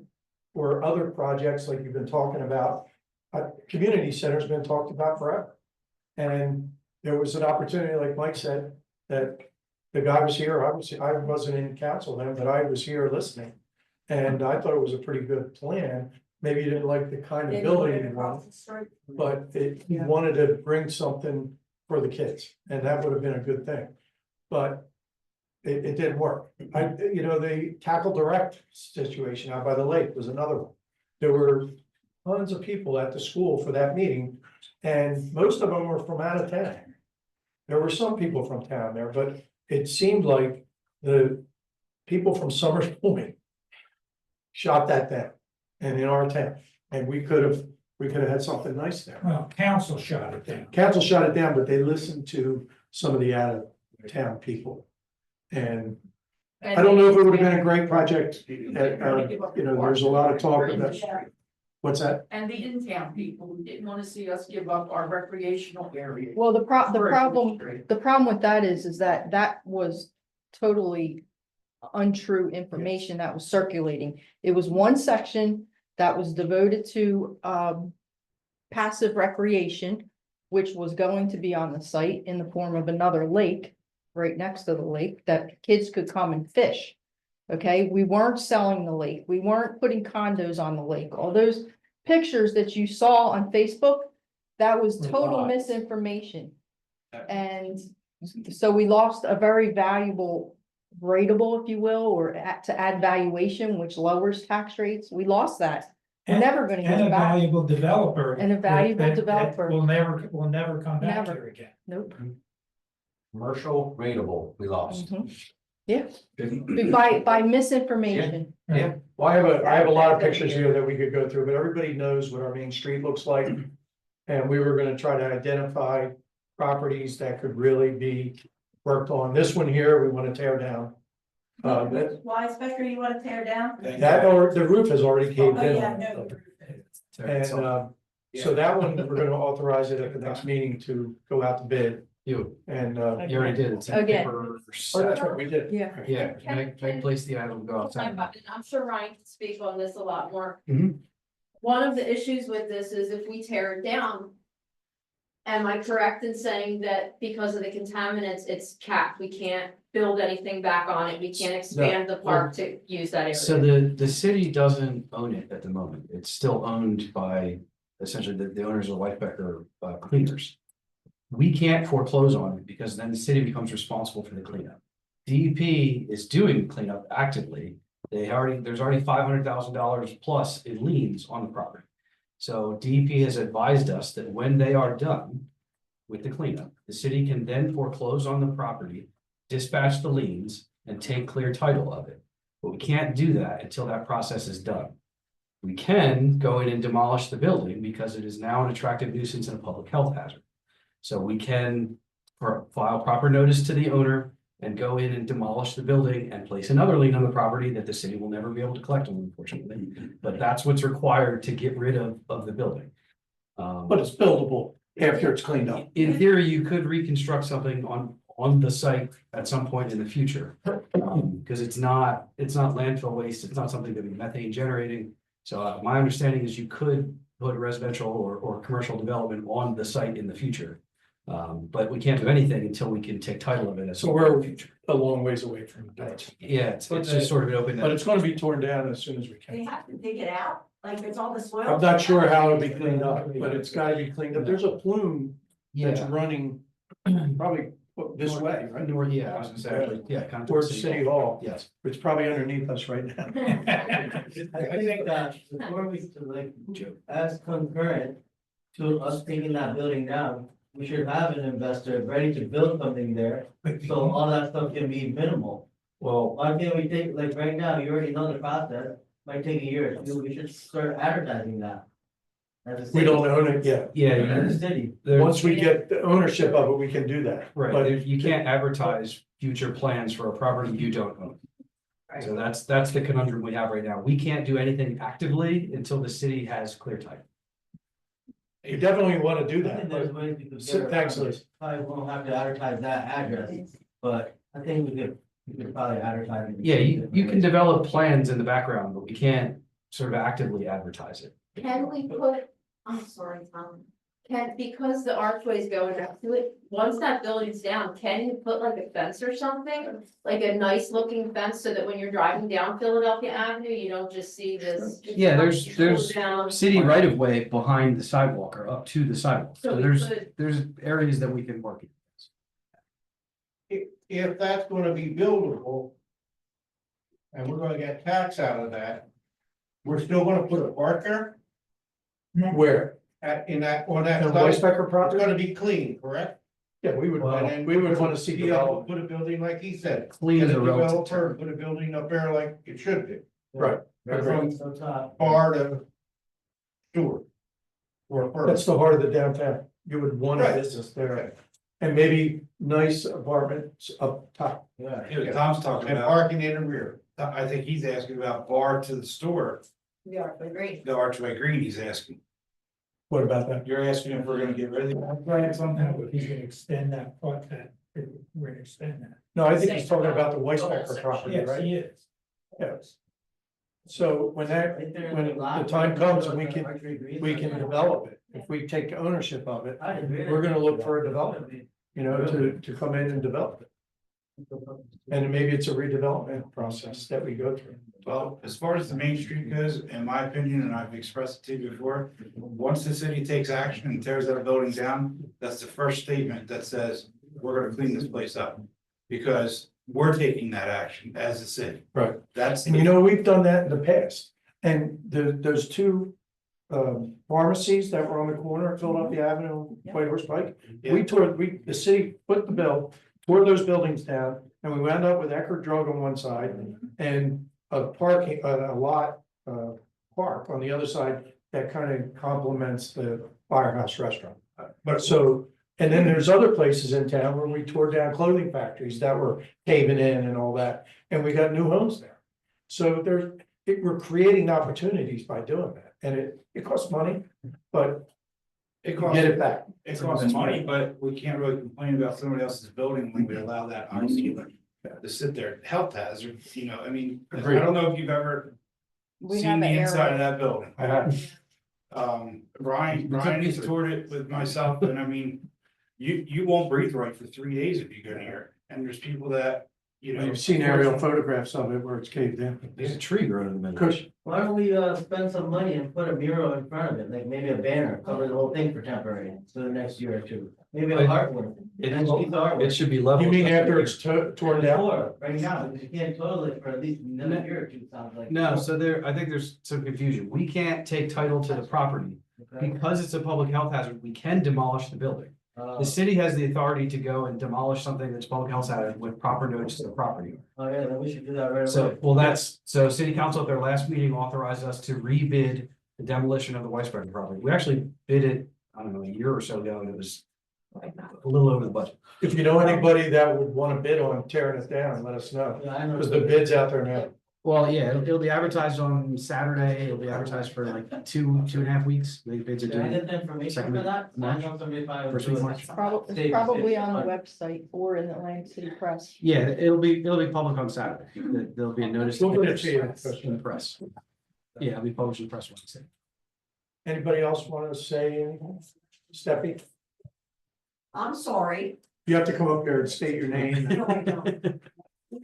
for other projects like you've been talking about. Community center's been talked about forever. And there was an opportunity, like Mike said, that the guy was here, I wasn't in council then, but I was here listening. And I thought it was a pretty good plan. Maybe you didn't like the kind of building you want, but he wanted to bring something for the kids, and that would have been a good thing. But it didn't work. The Tackle Direct situation out by the lake was another one. There were tons of people at the school for that meeting, and most of them were from out of town. There were some people from town there, but it seemed like the people from Summers Point shot that down. And in our town, and we could have had something nice there. Well, council shot it down. Council shot it down, but they listened to some of the out of town people. And I don't know if it would have been a great project. There's a lot of talk about. What's that? And the in-town people who didn't want to see us give up our recreational area. Well, the problem with that is that was totally untrue information that was circulating. It was one section that was devoted to passive recreation, which was going to be on the site in the form of another lake right next to the lake that kids could come and fish. Okay, we weren't selling the lake, we weren't putting condos on the lake. All those pictures that you saw on Facebook, that was total misinformation. And so we lost a very valuable rateable, if you will, or to add valuation, which lowers tax rates. We lost that. We're never gonna get And a back. valuable developer. And a valuable that developer. Will never come back Never. here again. Nope. Commercial rateable, we lost. Mhm. Yeah, by misinformation. Yeah. Well, I have a lot of pictures here that we could go through, but everybody knows what our main street looks like. And we were gonna try to identify properties that could really be worked on. This one here, we wanna tear down. Why especially you wanna tear down? Or the roof has already caved Oh, in. yeah, on no. it. And so that one, we're gonna authorize it at the next meeting to go out to bid. And You already did. It's in Again. paper. oh, that's right, we did. Yeah. Yeah, can I place the item go outside? I'm sure Ryan can speak on this a lot more. Mhm. One of the issues with this is if we tear it down. Am I correct in saying that because of the contaminants, it's capped, we can't build anything back on it, we can't expand the park to use that area? So the city doesn't own it at the moment. It's still owned by essentially the owners of White Becker cleaners. We can't foreclose on it because then the city becomes responsible for the cleanup. DEP is doing cleanup actively. There's already $500,000 plus in liens on the property. So DEP has advised us that when they are done with the cleanup, the city can then foreclose on the property, dispatch the liens, and take clear title of it. But we can't do that until that process is done. We can go in and demolish the building because it is now an attractive nuisance and a public health hazard. So we can file proper notice to the owner and go in and demolish the building and place another lien on the property that the city will never be able to collect on, unfortunately. But that's what's required to get rid of the building. But it's buildable after it's cleaned up. In theory, you could reconstruct something on the site at some point in the future. Because it's not landfill waste, it's not something that would be methane generating. So my understanding is you could put residential or commercial development on the site in the future. But we can't do anything until we can take title of it. So we're a long ways away from that. Yeah, it's just sort of an open. But it's gonna be torn down as soon as we They can. have to dig it out, like it's all the soil. I'm not sure how it'll be cleaned up, but it's gotta be cleaned up. There's a plume that's Yeah, running probably this way, right? north, yeah, I was gonna say, actually, yeah, kind of. Towards City Hall. Yes. It's probably underneath us right now. I think that before we as concurrent to us taking that building down, we should have an investor ready to build something there. So all that stuff can be minimal. Well, Why can't we take, like right now, you already know the process, might take a year or two, we should start advertising that. As a We city. don't own it yet. Yeah, As a you- city. Once we get the ownership of it, we can do that. right, But you can't advertise future plans for a property you don't own. So that's the conundrum we have right now. We can't do anything actively until the city has clear title. you definitely want to do I think that. there's but- ways we could So, get around thanks, it. Liz. Probably won't have to advertise that address, but I think we could probably advertise. it. Yeah, you can develop plans in the background, but we can't sort of actively advertise it. Can we put, I'm sorry, Tom, because the archway's going up to it, once that building's down, can you put like a fence or something? Like a nice looking fence so that when you're driving down Philadelphia Avenue, you don't just see this. Yeah, there's down. city right of way behind the sidewalk or up to the sidewalk. So So we there's could- areas that we can work in. If that's gonna be buildable. And we're gonna get tax out of that. We're still gonna put a park there Where? in that, on that The side. Weisbecker It's property? gonna be clean, correct? Yeah, we would, And then we would want to see be able to development. put a building like he said. Clean Get is a a relative developer, term. put a building up there like it should be. Right. From So top. bar to Stewart. Or That's first. the heart of the downtown. You would want a Right. business there. And maybe nice apartments up top. Yeah. Yeah, Tom's talking And about, parking in the rear. I think he's asking about bar to the store, The archway, great. the Archway Green he's asking. What about that? You're asking if we're gonna get rid of the Plans on that, if he's gonna extend that, part that, we're gonna extend that. No, I think he's talking about the Weisbecker property, Yes, right? he is. Yes. So when that, Right there in when the lot, the time comes and Archery Green. we can develop it. If we take ownership of it, I agree. we're gonna look for a development, you know, to come in and develop it. And maybe it's a redevelopment process that we go through. Well, as far as the Main Street goes, in my opinion, and I've expressed it to you before, once the city takes action and tears that building down, that's the first statement that says, we're gonna clean this place up. Because we're taking that action as a city. Right. That's. And you know, we've done that in the past. And those two pharmacies that were on the corner of Philadelphia Avenue, White Horse Pike. The city put the bill, tore those buildings down, and we wound up with Eckerd Drug on one side and a parking, a lot, park on the other side that kind of complements the Firehouse Restaurant. But so, and then there's other places in town where we tore down clothing factories that were caving in and all that, and we got new homes there. So we're creating opportunities by doing that, and it costs money, but It you costs, get it back. it costs money, but we can't really complain about somebody else's building when we allow that ice healer to sit there, health hazard, you know, I mean, I Agreed. don't know if you've ever We seen have the an inside of area. that building. I have. Brian has toured it with myself, and I mean, you won't breathe right for 3 days if you go near, and there's people that, you know. You've seen aerial photographs of it where it's caved in. There's a tree growing in the middle. Kush, Why don't we spend some money and put a mural in front of it, like maybe a banner, cover the whole thing for temporary, for the next year or two, maybe a But artwork. It Nice piece of artwork. it should be level. you mean after it's torn down? Before, right now, because you can't total it for at least another year or two, sounds like. No, so I think there's some confusion. We can't take title to the property. Okay. Because it's a public health hazard, we can demolish the building. The city has the authority to go and demolish something that's public health hazard with proper notice to the property. Oh, yeah, then we should do that right away. So, so city council at their last meeting authorized us to rebid the demolition of the Weisberger property. We actually bid it, I don't know, a year or so ago, and it was a little over the budget. If you know anybody that would want to bid on tearing it down, let us know, Yeah, I know. because the bid's out there now. Well, yeah, it'll be advertised on Saturday. It'll be advertised for like two and a half weeks. The bids are Can I due. get the information Second for that? I March. know somebody probably would First do week it. of March. Probably, Save- probably save on the money. website or in the Atlantic City Press. Yeah, it'll be public on Saturday. There'll be a notice. We'll in get it to you. the press. Yeah, it'll be published in the press Wednesday. Anybody else want to say anything? Steffi, I'm sorry, you have to come up here and state your name. no, I don't.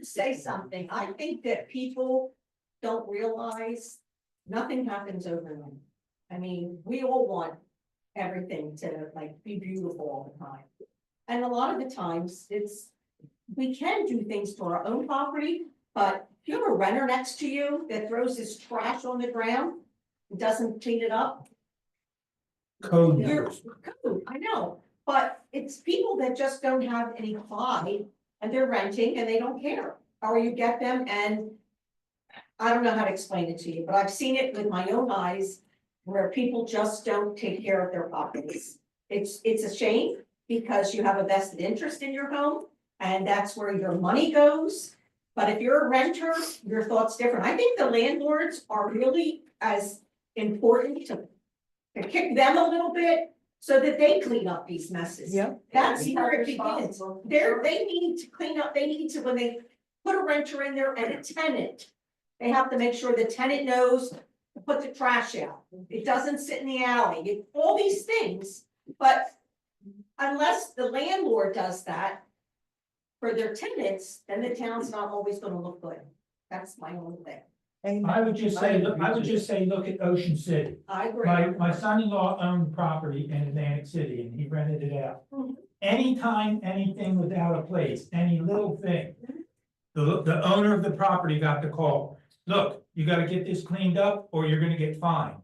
Say something. I think that people don't realize nothing happens overnight. I mean, we all want everything to like be beautiful all the time. And a lot of the times we can do things to our own property, but if you have a renter next to you that throws his trash on the ground, and doesn't clean it up, Code. you're, code, I know, but it's people that just don't have any pride and they're renting and they don't care. Or you get them and I don't know how to explain it to you, but I've seen it with my own eyes. where people just don't take care of their properties. It's a shame because you have a vested interest in your home and that's where your money goes. But if you're a renter, your thought's different. I think the landlords are really as important to kick them a little bit so that they clean up these messes. Yep. That's where it begins. They need to clean up, they need to, when they put a renter in there and a tenant, they have to make sure the tenant knows to put the trash out. It doesn't sit in the alley, all these things, but unless the landlord does that for their tenants, then the town's not always gonna look good. That's my only thing. I would just say, look at Ocean City. I agree. My son-in-law owned property in Atlantic City and he rented it out. Mhm. Anytime anything was out of place, any little thing, the owner of the property got the call. Look, you gotta get this cleaned up or you're gonna get fined.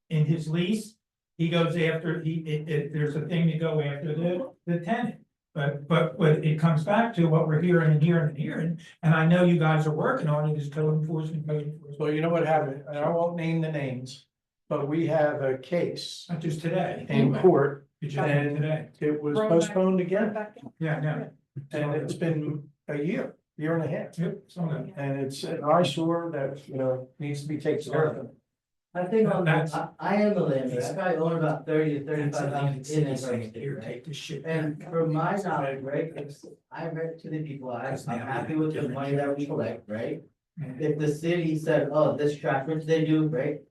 In his lease, he goes after, there's a thing to go after the tenant. But it comes back to what we're hearing and hearing and hearing, and I know you guys are working on it, is code enforcement. Well, you know what happened, and I won't name the names, but we have a case Not just today. in court, It just happened today. it was postponed again, Yeah, no. and it's been a year and a half. Yep, so that- And it's an eyesore that, needs to be taken care of. I think That's- I am a landlord, I probably own about 30 to 35 houses in this Here, area. take this shit. And from my knowledge, right, I read to the people, I'm happy with the money that we collect, right? If the city said, oh, this trash, which they do, right?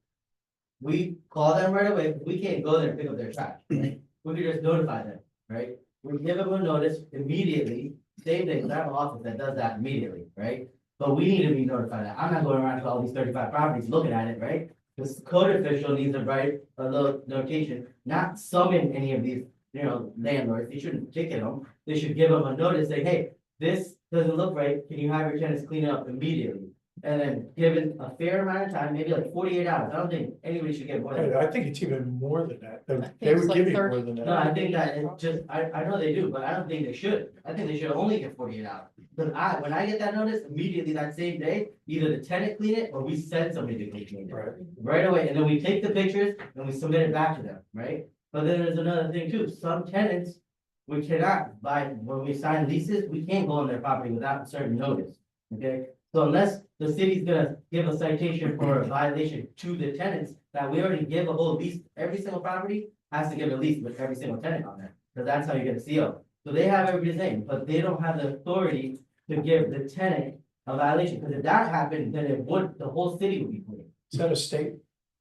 We call them right away, we can't go there and pick up their trash, right? We could just notify them, right? We give them a notice immediately, same thing, 'cause I have an office that does that immediately, right? But we need to be notified that, I'm not going around to all these 35 properties looking at it, right? This code official needs to write a little notation, not summon any of these, landlords, they shouldn't ticket them. They should give them a notice, say, hey, this doesn't look right, can you have your tenants clean it up immediately? And then given a fair amount of time, maybe like 48 hours, I don't think anybody should get more than. I think it's even more than that, think they it's would like give you 30. more than that. No, I think that it just, I know they do, but I don't think they should. I think they should only get 48 hours. But when I get that notice, immediately that same day, either the tenant clean it or we send somebody to clean it. Right. Right away, and then we take the pictures and we submit it back to them, right? But then there's another thing too, some tenants, we cannot, when we sign leases, we can't go on their property without a certain notice, okay? So unless the city's gonna give a citation for a violation to the tenants, that we already give a whole lease, every single property has to give a lease with every single tenant on there, because that's how you get a CO. So they have everybody's name, but they don't have the authority to give the tenant a violation, because if that happened, then the whole city would be clean. Is that a state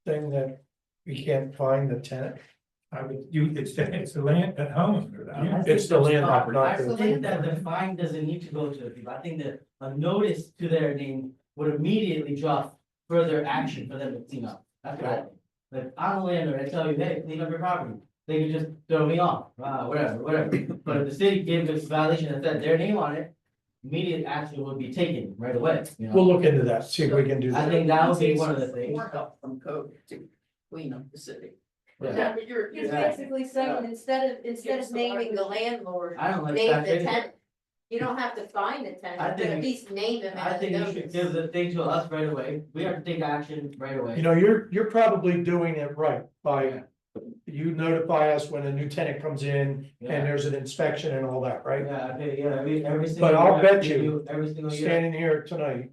thing that we can't find the tenant? It's the land at home. It's the land, not I the. think that the fine doesn't need to go to the people, I think that a notice to their name would immediately draw further action for them to clean up. That's what I think. Like, I'm a landlord, I tell you, hey, clean up your property, they can just throw me off, whatever. But if the city gave this violation and said their name on it, immediate action would be taken right away, We'll look into that, see if we can do I that. think that would be one of the things. More help from code to clean up the city. Yeah. Is that what you're? He's basically saying, instead of naming the landlord, I don't like name that. the tenant. You don't have to find the I tenant, but think- at least name him I as a think you should notice. give the thing to us right away, we have to take action right away. You're probably doing it right by, you notify us when a new tenant comes in Yeah. and there's an inspection and all that, right? Yeah, okay, yeah, every single. But I'll year, bet we you, do every single year. standing here tonight,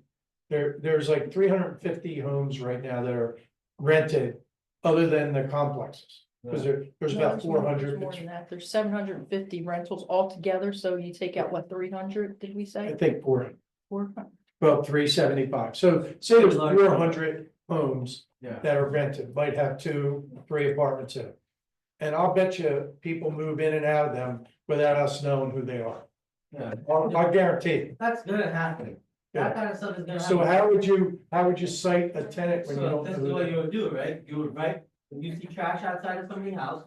there's like 350 homes right now that are rented, other than the complexes. Cause there's No, about it's more- 400. it's more than that. There's 750 rentals altogether, so you take out what, 300, did we I say? think 400, 400. well, 375. So say there's Large. 400 homes Yeah. that are rented, might have 2, 3 apartments in it. And I'll bet you people move in and out of them without us knowing who they are. Yeah, I guarantee it. that's gonna happen, that Yeah. kind of stuff is gonna happen. So how would you cite a tenant when you So don't this know is who what they you would do, right? You would write, when you see trash outside of somebody's house,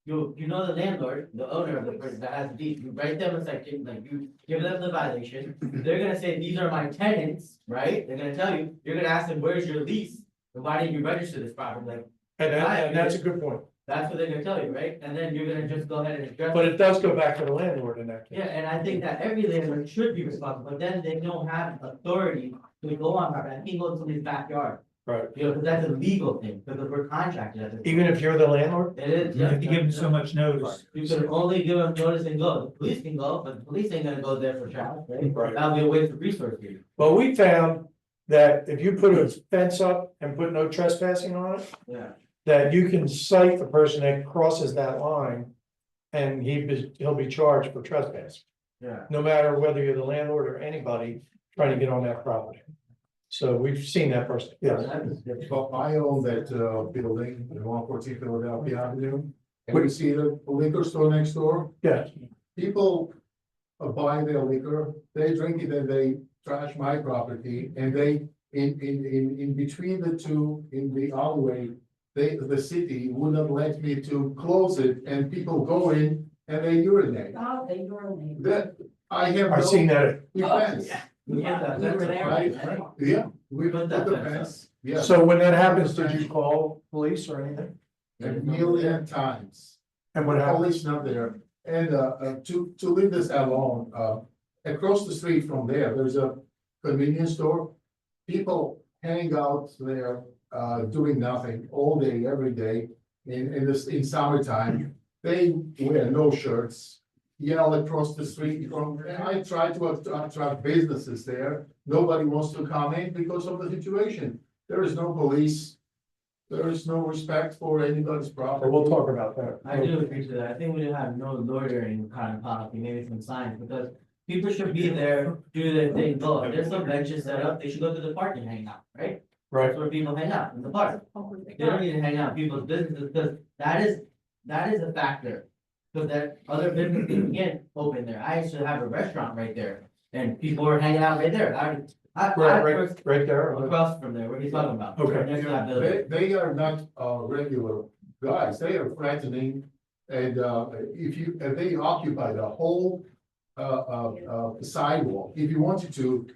you know the landlord, the owner of the person that has the deed, you write them a section, like you give them the violation. They're gonna say, these are my tenants, right? They're gonna tell you, you're gonna ask them, where's your lease? And why didn't you register this property? Like, And that's a good point, that's what they're gonna tell you, right? And then you're gonna just go ahead and address. but it does go back to the landlord in that case. Yeah, and I think that every landlord should be responsible, but then they don't have authority to go on property, I can't go to somebody's backyard Right. You know, because that's a legal thing, because we're contracted at this. Even if you're the landlord? It is. You have to give them so much notice. You can only give them notice and go, the police can go, but the police ain't gonna go there for traffic, right? Right. That'll be a waste of resources. Well, we found that if you put a fence up and put no trespassing on it, Yeah. that you can cite the person that crosses that line. And he'll be charged for trespass, Yeah. no matter whether you're the landlord or anybody trying to get on that property. So we've seen that person, yes. But I own that building, in 114 Philadelphia Avenue, and we see the liquor store next door. Yeah. People buy their liquor, they drink it and they trash my property, and they, in between the two, in the alleyway. The city wouldn't let me to close it, and people go in and they urinate. Oh, they urinate. That, I have. I've seen that. Defense. We put that fence up, right? Yeah, we Put put that the fence up. fence, yeah. So when that happens, did you call police or anything? A million times. And what happened? Police not there, and to leave this alone, across the street from there's a convenience store. People hang out there, doing nothing all day, every day, in summertime. They wear no shirts, yell across the street from, I try to attract businesses there. Nobody wants to come in because of the situation. There is no police. There is no respect for anybody's property. We'll talk about that. I do agree to that. I think we should have no loitering kind of policy, maybe some signs, because people should be there, do their thing, go. If there's some benches set up, they should go to the park and hang out, right? Right. That's where people hang out, in the park. They don't need to hang out in people's businesses, because that is a factor. Because that other businesses can't open there. I used to have a restaurant right there, and people were hanging out right there. Right there. Across from there, what are you talking about? Okay. Right next to that building. They are not regular guys, they are threatening, and if they occupy the whole sidewalk, if you wanted to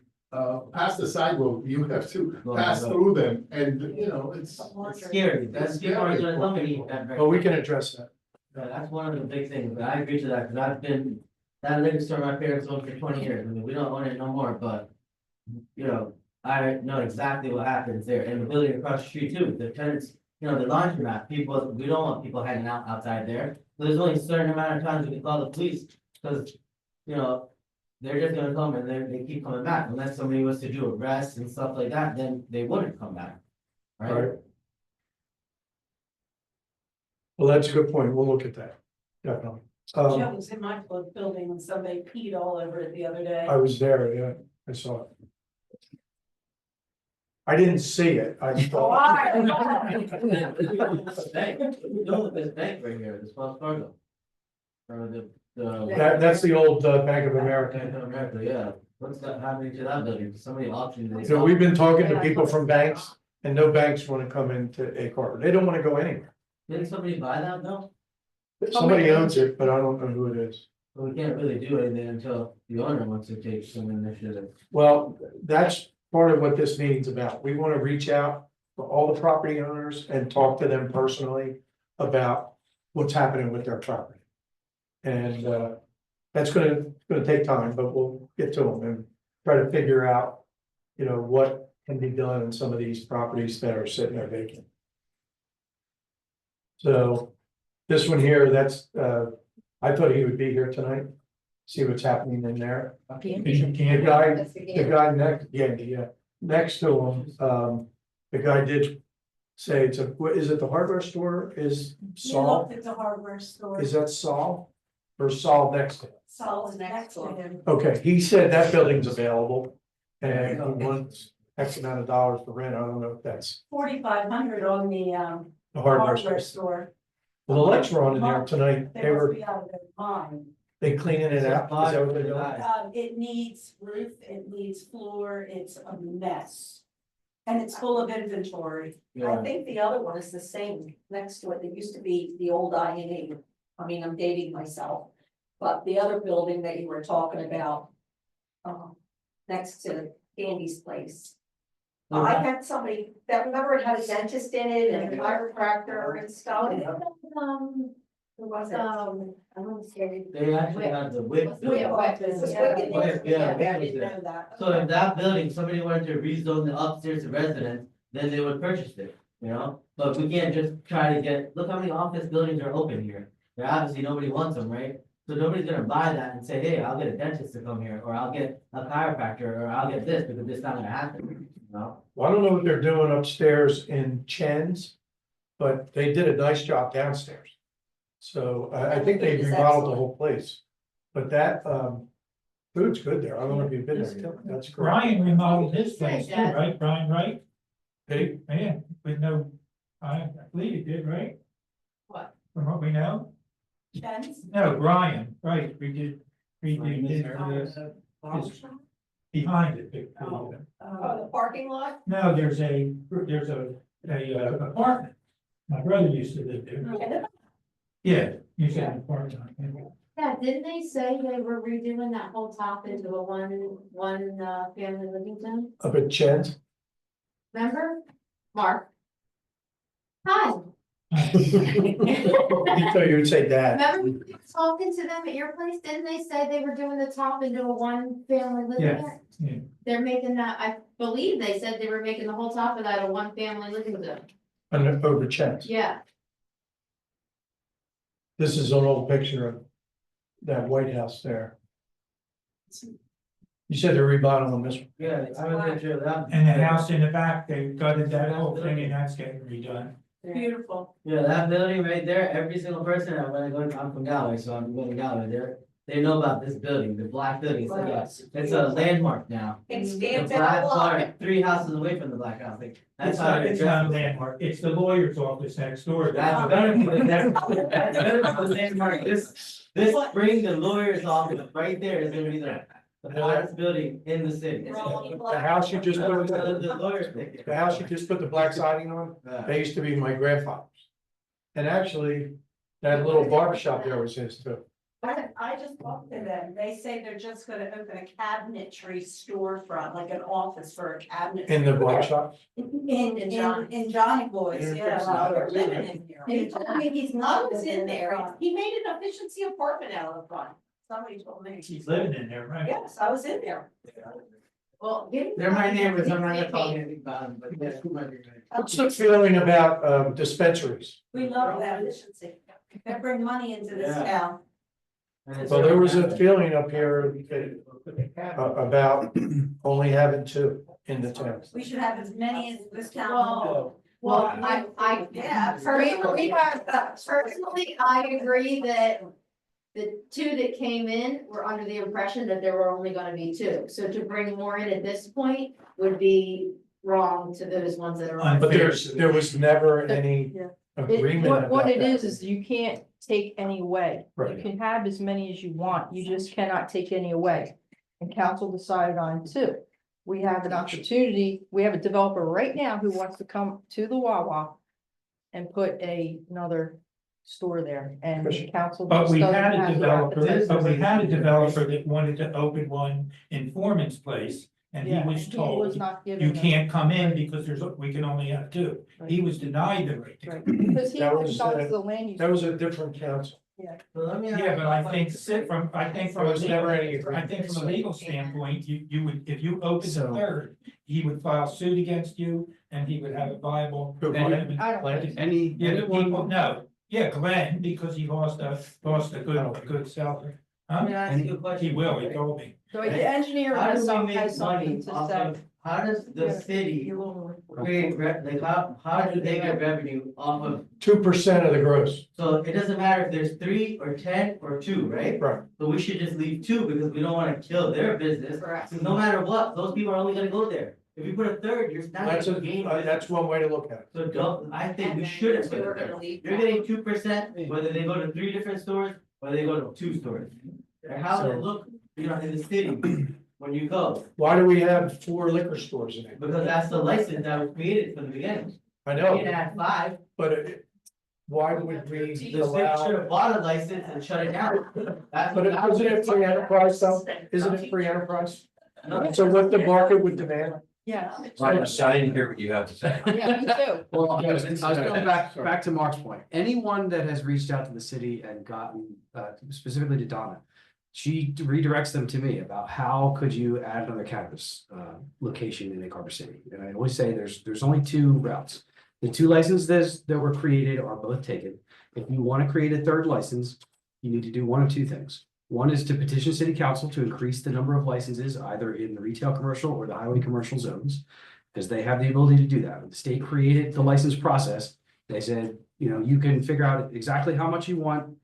pass the sidewalk, you have to pass through them, and it's Scary, that's, people are gonna tell me that. Well, we can address that. Yeah, that's one of the big things, but I agree to that, because I've been, that liquor store my parents owned for 20 years, I mean, we don't own it no more, but. I know exactly what happens there, and the building across the street too, the tenants, the laundromat, people, we don't want people hanging out outside there. There's only a certain amount of times we can call the police, because, they're just gonna come and they keep coming back, unless somebody was to do arrests and stuff like that, then they wouldn't come back. Right? Right. Well, that's a good point. We'll look at that. Definitely. Joe was in my building when somebody peed all over it the other day. I was there, yeah, I saw it. I didn't see it, I thought. Bank, we're doing with this bank right here, this Wells Fargo. Or the. That's the old Bank of America. Bank of America, yeah, what's that happening to that building, somebody auctioned it. So we've been talking to people from banks, and no banks wanna come into Egg Harbor. They don't wanna go anywhere. Didn't somebody buy that though? Somebody owns it, but I don't know who it is. Well, we can't really do anything until the owner wants to take some initiative. Well, that's part of what this meeting's about. We wanna reach out to all the property owners and talk to them personally about what's happening with their property. And that's gonna take time, but we'll get to them and try to figure out, what can be done in some of these properties that are sitting there vacant. So this one here, that's, I thought he would be here tonight, see what's happening in there. The guy next to him, the guy did say is it the hardware store, is We Saul, looked at the hardware store. is that Saul? Or Saul next to him? Saul is next to him. Okay, he said that building's available. And he wants X amount of dollars for rent, I don't know if that's 4,500 on the the hardware hardware store. store. Well, the lights were on in there tonight, They they must were, be out of their mind. they cleaning it out, is that what they're doing? It needs roof, it needs floor, it's a mess. And it's full of inventory. Yeah. think the other one is the same next to it. There used to be the old INA. I mean, I'm dating myself. But the other building that you were talking about. Next to Andy's place. I had somebody that, remember, it had a dentist in it and a chiropractor and stuff. Who was it? I want to say. They actually have the width. Yeah, Yeah, I didn't know that. So in that building, somebody wanted to rezone the upstairs to residence, then they would purchase it, you know? But we can't just try to get, look how many office buildings are open here. There obviously nobody wants them, right? So nobody's gonna buy that and say, hey, I'll get a dentist to come here, or I'll get a chiropractor, or I'll get this, because it's not gonna happen, you know? Well, I don't know what they're doing upstairs in Chen's, but they did a nice job downstairs. So I think they remodeled the whole place. But that, food's good there. I don't know if you've been there yet. That's great. Brian remodeled his place too, Yeah. right, Brian, right? Hey, Yeah, with no, I believe he did, right? What? From what we know? Fence? No, Brian, right, we did his, behind it. Oh, the parking lot? No, there's a apartment. My brother used to live there. Yeah, you said an apartment. Yeah, didn't they say they were redoing that whole top into a one family living zone? up at Chen's. Remember? Mark? Hi. You thought you would say that. Remember we were talking to them at your place? Didn't they say they were doing the top into a one family living Yes, area? yeah. They're making that, I believe they said they were making the whole top of that a one family living zone. Over Chen's. Yeah. This is an old picture of that White House there. You said they're remodeling this one. Yeah, I have a picture of that. And the house in the back, they gutted that whole thing and that's getting redone. Beautiful. Yeah, that building right there, every single person, I'm from Galway, so I'm going to Galway, they know about this building, the black building, it's a landmark now. It The stands black out a part, lot. 3 houses away from the black house, like, that's It's how. not, it's not a landmark, it's the lawyer's office next door. That's better than the landmark, this spring, the lawyer's office, right there is gonna be the hottest building in the city. The house you just put, the house you just put the black siding on, they used to be my grandfather's. And actually, that little barber shop there was his too. I just talked to them, they say they're just gonna open a cabinetry storefront, like an office for a cabinet. In the barber shop. In Johnny Boy's, yeah. They're living in here. He told me he's not was in there, he made an efficiency apartment out of the front, somebody told me. He's living in there, right? Yes, I was in there. Well, They're my neighbors, I'm not gonna talk anything about them, but yeah. What's the feeling about dispensaries? We love that efficiency, they bring money into this Yeah. town. Well, there was a feeling up here about only having 2 in the town. We should have as many as this town. Well, Yeah. personally, I agree that the 2 that came in were under the impression that there were only gonna be 2. So to bring more in at this point would be wrong to those ones that are. But there was never any Yeah. agreement What about it that. is you can't take any away. You Right. can have as many as you want, you just cannot take any away. And council decided on 2. We have an opportunity, we have a developer right now who wants to come to the Wawa and put another store there, and the council. But just we doesn't had a have the developer, appetite. but we had a developer that wanted to open one in Foreman's Place. And he Yeah, was he told, was not given you the- can't come in because we can only have 2. He was denied the right to Right. come in. Because he That only was, sells the land use. That was a different council. So let me. Yeah, but I think from There was a never legal, any I agreement. think from a legal standpoint, you would, if you opened the So- 3rd, he would file suit against you and he would have a viable. Who, legitimate- I don't think so. Any, Yeah, the people, anyone, no, yeah, Glenn, because he lost a good seller. Let me Huh? ask you a question. He will, he told me. So the engineer How has do we some, make has money something to off say. of, how does the Yeah. city You will- create, like, how do they get revenue off of? 2% of the gross. So it doesn't matter if there's 3 or 10 or 2, right? Right. So we should just leave 2 because we don't wanna kill their business. Correct. Because no matter what, those people are only gonna go there. If you put a 3rd, you're not That's gonna gain. that's one way to look at it. So I think we shouldn't put a 3rd. You're getting 2%, whether they go to 3 different stores, or they go to 2 stores. And how does it look, in the city when you go? Why do we have 4 liquor stores in it? Because that's the license that was created from the beginning. I You know, can add 5, but why would we the city should allow? have bought a license and shut it down. That's But what- isn't it free enterprise though? Isn't it free enterprise? No. So what the market would demand? Yeah, Right, I didn't hear what you have to say. yeah, me too. well, I was going back to Mark's point. Anyone that has reached out to the city and gotten, specifically to Donna, she redirects them to me about how could you add another cannabis location in Egg Harbor City? And I always say there's only two routes. The two licenses that were created are both taken. If you want to create a third license, you need to do one of two things. One is to petition city council to increase the number of licenses either in the retail commercial or the highway commercial zones, because they have the ability to do that. When the state created the license process, they said, you know, you can figure out exactly how much you want.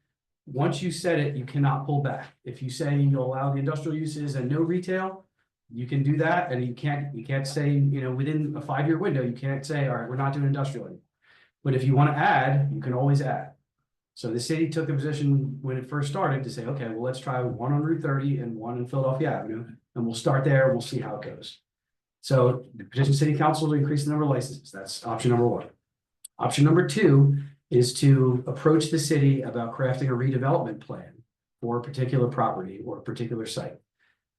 Once you set it, you cannot pull back. If you say you'll allow the industrial uses and no retail, you can do that, and you can't say, you know, within a 5-year window, you can't say, all right, we're not doing industrial anymore. But if you want to add, you can always add. So the city took the position when it first started to say, okay, well, let's try one on Route 30 and one in Philadelphia Avenue, and we'll start there, we'll see how it goes. So the petition city council to increase the number of licenses. That's option number one. Option number two is to approach the city about crafting a redevelopment plan for a particular property or a particular site.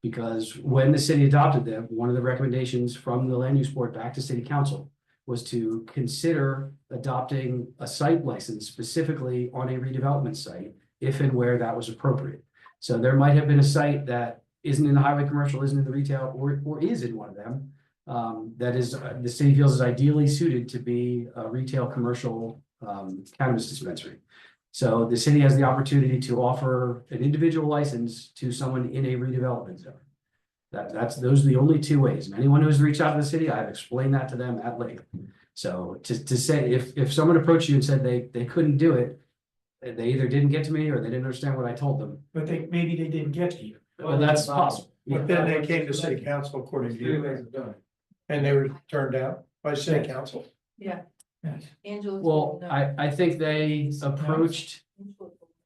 Because when the city adopted them, one of the recommendations from the land use board back to city council was to consider adopting a site license specifically on a redevelopment site, if and where that was appropriate. So there might have been a site that isn't in the highway commercial, isn't in the retail, or is in one of them. That is, the city feels is ideally suited to be a retail commercial cannabis dispensary. So the city has the opportunity to offer an individual license to someone in a redevelopment zone. Those are the only two ways. And anyone who's reached out to the city, I've explained that to them at length. So to say, if someone approached you and said they couldn't do it, they either didn't get to me or they didn't understand what I told them. But maybe they didn't get to you. Well, that's possible. But then they came to city council according to you, and they were turned down by city council. Yeah. Yes. Angela. Well, I think they approached,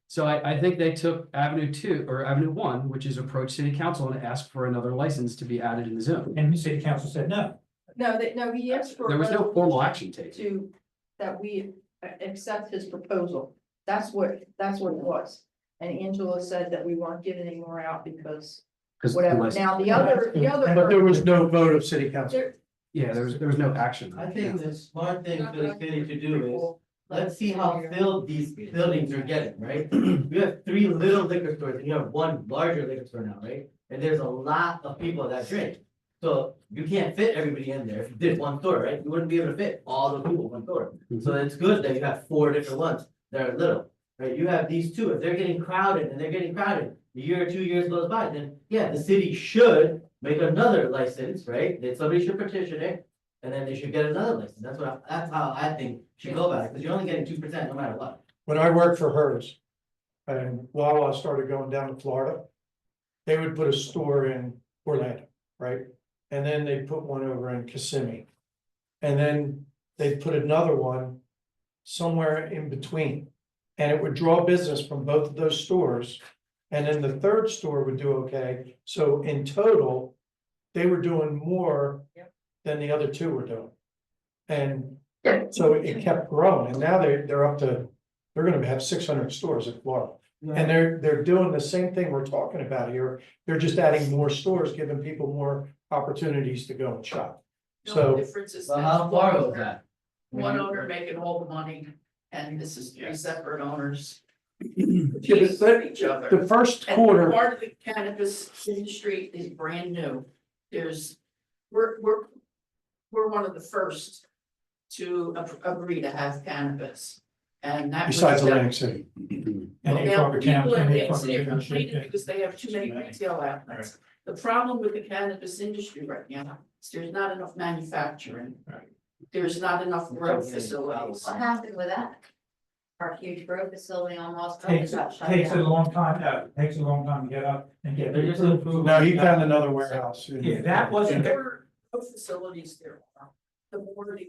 so I think they took Avenue 2 or Avenue 1, which is approach city council and asked for another license to be added in the zone. And the city council said no. No, he asked for. There was no formal action taken. To, that we accept his proposal. That's what it was. And Angela said that we weren't giving any more out because whatever. Now, the other. But there was no vote of city council. Yeah, there was no action. I think the smart thing for the city to do is, let's see how filled these buildings are getting, right? We have 3 little liquor stores and you have 1 larger liquor store now, right? And there's a lot of people that drink. So you can't fit everybody in there. If you did 1 store, right? You wouldn't be able to fit all the people in 1 store. So it's good that you have 4 different ones that are little, right? You have these 2, if they're getting crowded and they're getting crowded, a year or 2 years goes by, then yeah, the city should make another license, right? Then somebody should petition it, and then they should get another license. That's how I think should go about it, because you're only getting 2% no matter what. When I worked for hers, and while I started going down to Florida, they would put a store in Orlando, right? And then they put one over in Kissimmee. And then they'd put another one somewhere in between. And it would draw business from both of those stores. And then the third store would do okay. So in total, they were doing more than the other 2 were doing. And so it kept growing, and now they're up to, they're gonna have 600 stores in Florida. And they're doing the same thing we're talking about here. They're just adding more stores, giving people more opportunities to go and shop. So difference is that how far was that? One owner making all the money, and this is 3 separate owners. the first quarter. And part of the cannabis industry is brand new. We're one of the first to agree to have cannabis. And that. Besides Atlantic City. And Well, Egg now, Harbor Town, people in and Egg Atlantic Harbor City are Town. complaining because they have too many retail outlets. The problem with the cannabis industry right now is there's not enough manufacturing. There's not enough growth facilities. What happened with that? Our huge growth facility on Lost. Takes a long time, takes a long time to get up and get. They're just improving. No, he found another warehouse. Yeah, that wasn't. The more growth facilities there are, the more the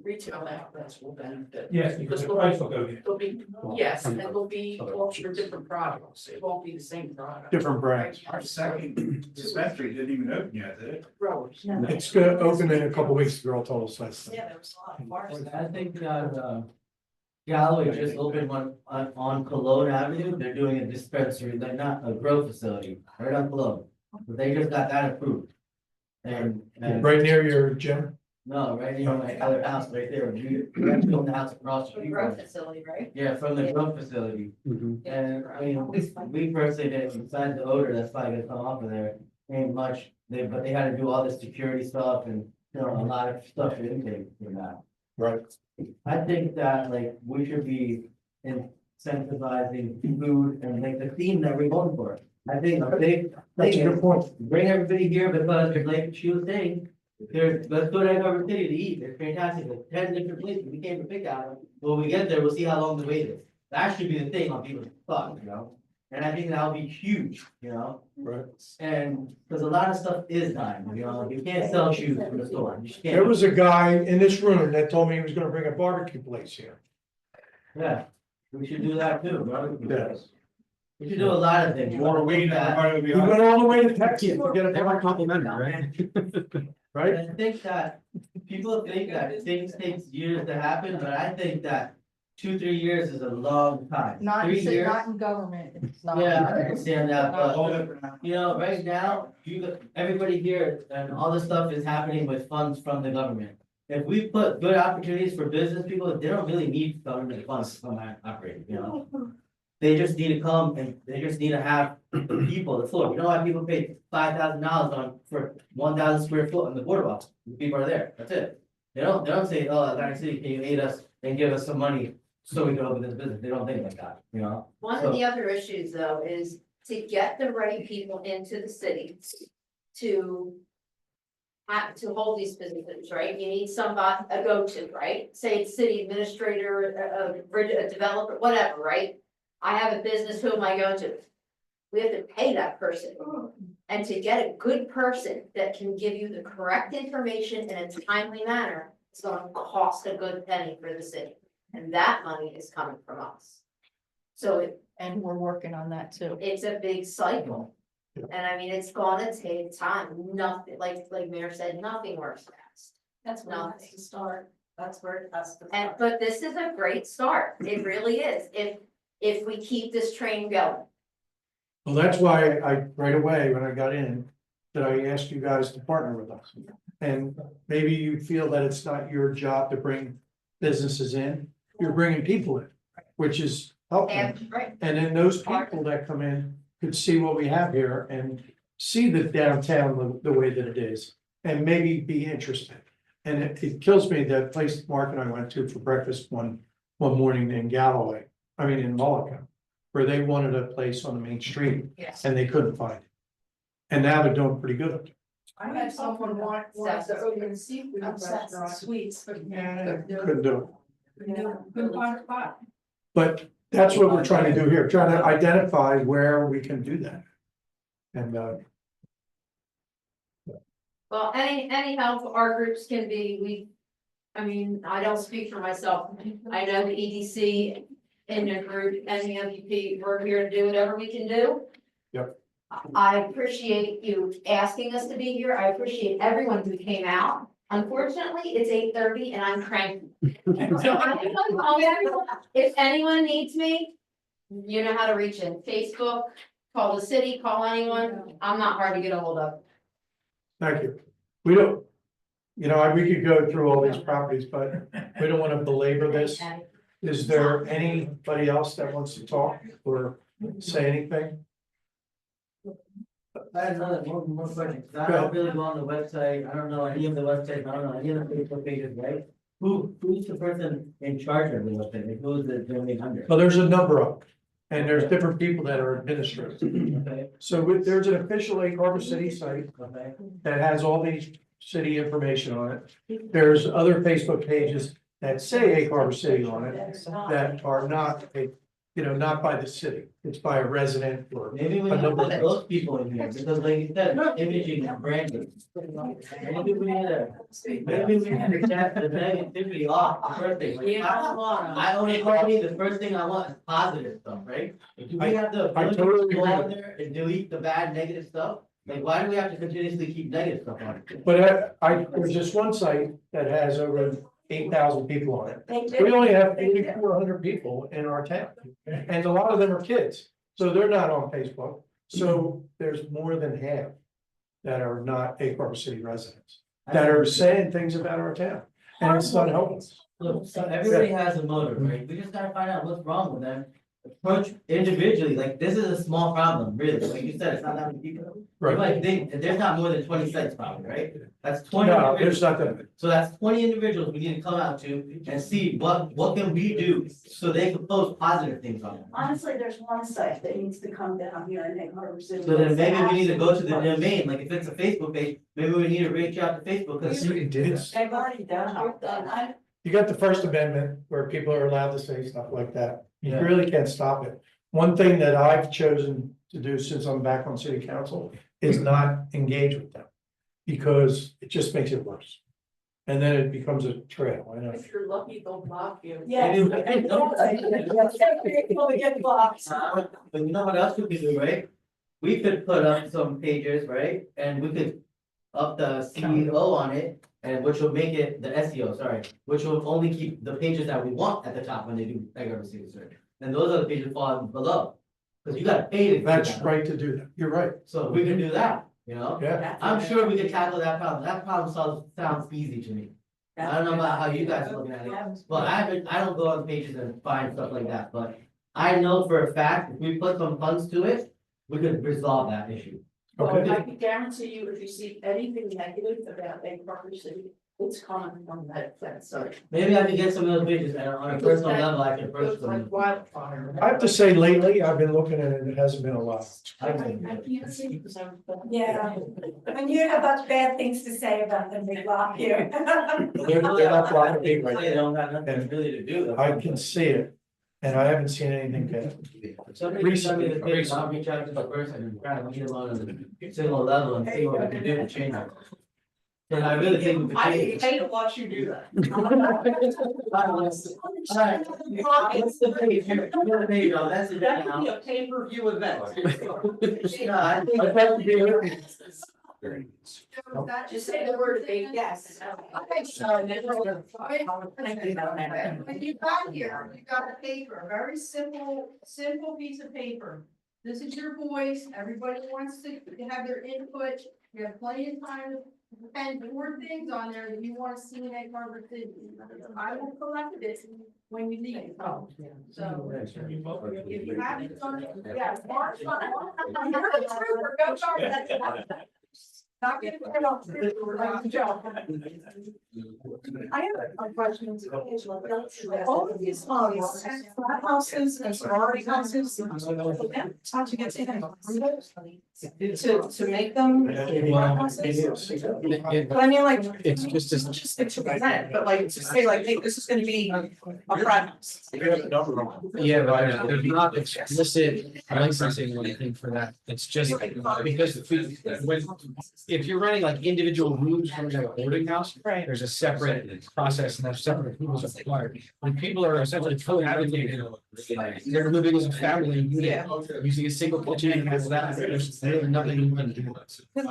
retail outlets will benefit. Yes, because the price will go down. There'll be, yes, and there'll be ultra different products. It won't be the same product. Different brands. Our second dispensary didn't even open yet, did it? Growers. It's gonna open in a couple weeks, the girl told us that. Yeah, there was a lot of bars. I think Galloway just opened one on Cologne Avenue. They're doing a dispensary, like not a grow facility, right on Cologne. But they just got that approved. And Right near your gym? No, right here on my other house, right there, we have to own the house across the street. Growth facility, right? Yeah, from the growth facility. And I mean, we personally didn't, besides the odor that's probably gonna come off of there, ain't much, but they had to do all this security stuff and, you know, a lot of stuff to intake for that. Right. I think that like we should be incentivizing food and like the theme that we're going for. I think a big That's a thing good is point. bring everybody here because like she was saying, let's go to Egg City to eat. It's fantastic. There's 10 different places we came to pick out. When we get there, we'll see how long the wait is. That should be the thing on people's thoughts, you know? And I think that'll be huge, you know? Right. And because a lot of stuff is dying, you know, you can't sell shoes from the store. You just can't. There was a guy in this room that told me he was gonna bring a barbecue place here. Yeah, we should do that too, bro. Yes. We should do a lot of things. You wanna wait, everybody will be We on. went all the way to Texas to get a Everyone barbecue, complimentary, right? right? I think that people think that things takes years to happen, but I think that 2-3 years is a long time. Not, 3 years. not in government, it's not. Yeah, I understand that, but you know, right now, everybody here and all this stuff is happening with funds from the government. If we put good opportunities for business people, they don't really need government funds to come and operate, you know? They just need to come and they just need to have the people, the floor. You know why people pay $5,000 for 1,000 square foot on the boardwalk? The people are there, that's it. They don't say, oh, Atlantic City, can you aid us and give us some money so we can open this business? They don't think like that, you know? One of the other issues though is to get the right people into the city to have to hold these businesses, right? You need somebody, a go-to, right? Say it's city administrator, a developer, whatever, right? I have a business, who am I going to? We have to pay that person. And to get a good person that can give you the correct information in a timely manner, it's gonna cost a good penny for the city. And that money is coming from us. So And we're working on that too. it's a big cycle. And I mean, it's gonna take time, nothing, like Mayor said, nothing works fast. That's where it has to start. That's where it has to And, start. but this is a great start, it really is, if we keep this train going. Well, that's why I, right away, when I got in, that I asked you guys to partner with us. And maybe you feel that it's not your job to bring businesses in, you're bringing people in, which is helping. And, right, And then those people that come in could see what we have here and see the downtown the way that it is. And maybe be interested. And it kills me that place Mark and I went to for breakfast one morning in Galloway, in Mullica. Where they wanted a place on the main street yes. and they couldn't find it. And now they're doing pretty good. I had someone want to open seafood restaurant. Sweets. Couldn't do it. Couldn't find a spot. But that's what we're trying to do here, trying to identify where we can do that. And Well, any help our groups can be, I don't speak for myself, I know the EDC in the group and the MVP, we're here to do whatever we can do. Yep. I appreciate you asking us to be here, I appreciate everyone who came out. Unfortunately, it's 8:30 and I'm cranky. So if anyone needs me, you know how to reach in, Facebook, call the city, call anyone, I'm not hard to get a hold of. thank you. We don't, we could go through all these properties, but we don't want to belabor this. Is there anybody else that wants to talk or say anything? I had another more question, 'cause I Go ahead. don't really go on the website, I don't know any of the websites, I don't know any of the Facebook pages, right? Who's the person in charge of the website, like, who's the domain under? Well, there's a number of, and there's different people that are administrators. Okay, So there's an official Egg Harbor City site okay, that has all these city information on it. There's other Facebook pages that say Egg Harbor City on it that are not, not by the city. It's by a resident or. maybe we A need to number of put those people in here, because like you said, imaging and branding. Maybe we need to get the negativity off, the first thing, like, I own a company, the first thing I want is positive stuff, right? If we have the I ability totally to go agree. out there and delete the bad negative stuff, like, why do we have to continuously keep negative stuff on it? But there's just one site that has over 8,000 people on it. We only have 8,400 people in our town, and a lot of them are kids, so they're not on Facebook. So there's more than half that are not Egg Harbor City residents. that are saying things about our town, and it's not helping us. Look, so everybody has a motive, right? We just gotta find out what's wrong with them. Approach individually, like, this is a small problem, really, like you said, it's not that many people. You Right. might think, that there's not more than 20 sites probably, right? That's 20. No, individuals. there's not that. So that's 20 individuals we need to come out to and see what can we do, so they can post positive things on it. Honestly, there's one site that needs to come down here in Egg Harbor City. So then maybe we need to go to the domain, like if it's a Facebook page, maybe we need to reach out to Facebook, because It's- They've already done it. You got the First Amendment where people are allowed to say stuff like that. You really can't stop it. One thing that I've chosen to do since I'm back on city council is not engage with them. Because it just makes it worse. And then it becomes a trail, I know. If you're lucky, they'll block you. Yeah. People get blocked. But you know what else we could do, right? We could put up some pages, right, and we could up the CEO on it, and which will make it, the SEO, sorry, which will only keep the pages that we want at the top when they do Egg Harbor City search. And those are the pages falling below, because you gotta pay to. do That's that. right to do that. You're right. So we can do that, you know? Yeah. I'm sure we can tackle that problem. That problem sounds easy to me. I don't know about how you guys are looking at it. Well, I don't go on pages and find stuff like that, but I know for a fact, if we put some funds to it, we could resolve that issue. Well, Okay. I can guarantee you, if you see anything negative about Egg Harbor City, it's coming from that site. Maybe I can get some of those pages and on a personal level, I can approach It's like them. wildfire. I have to say lately, I've been looking at it, it hasn't been a lot. I can- can't see because I'm. Yeah, when you have such bad things to say about them, they block you. They're not blocking me right They don't have nothing really to do. now. I can see it, and I haven't seen anything bad. Somebody send me the page, I'll reach out to the person and try to meet them on a similar level and see what we can do to change it. And I really think we could I change it. hate to watch you do that. Alright, what's the page here? The page, oh, that's it That now. could be a pay-per-view event. No, I think I'd like to be here. Just say the word yes. When you got here, you got a paper, a very simple piece of paper. This is your voice, everybody wants to have their input, you have plenty of time to and more things on there that you wanna see in Egg Harbor City. I will collect it when you leave. So. If you haven't done it, yeah, March. Go start that. Not gonna put it on. Good job. I have a question. All of these homes, flat houses and sorority houses, how to get in to make them flat houses? But I mean, like, It's just as. just stick to the net, but like, to say like, hey, this is gonna be a frat house. Yeah, but there's not explicit licensing or anything for that. It's just because if you're running like individual rooms from like a boarding house, Right. there's a separate process and there's separate approvals are required. When people are essentially cohabitating, they're living as a family unit, using a single kitchen and has that, there's really nothing you can do.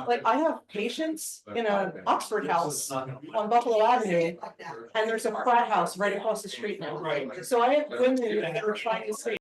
Like, I have patients in a Oxford house on Buffalo Avenue, and there's a frat house right across the street now. So I have women that are trying to say,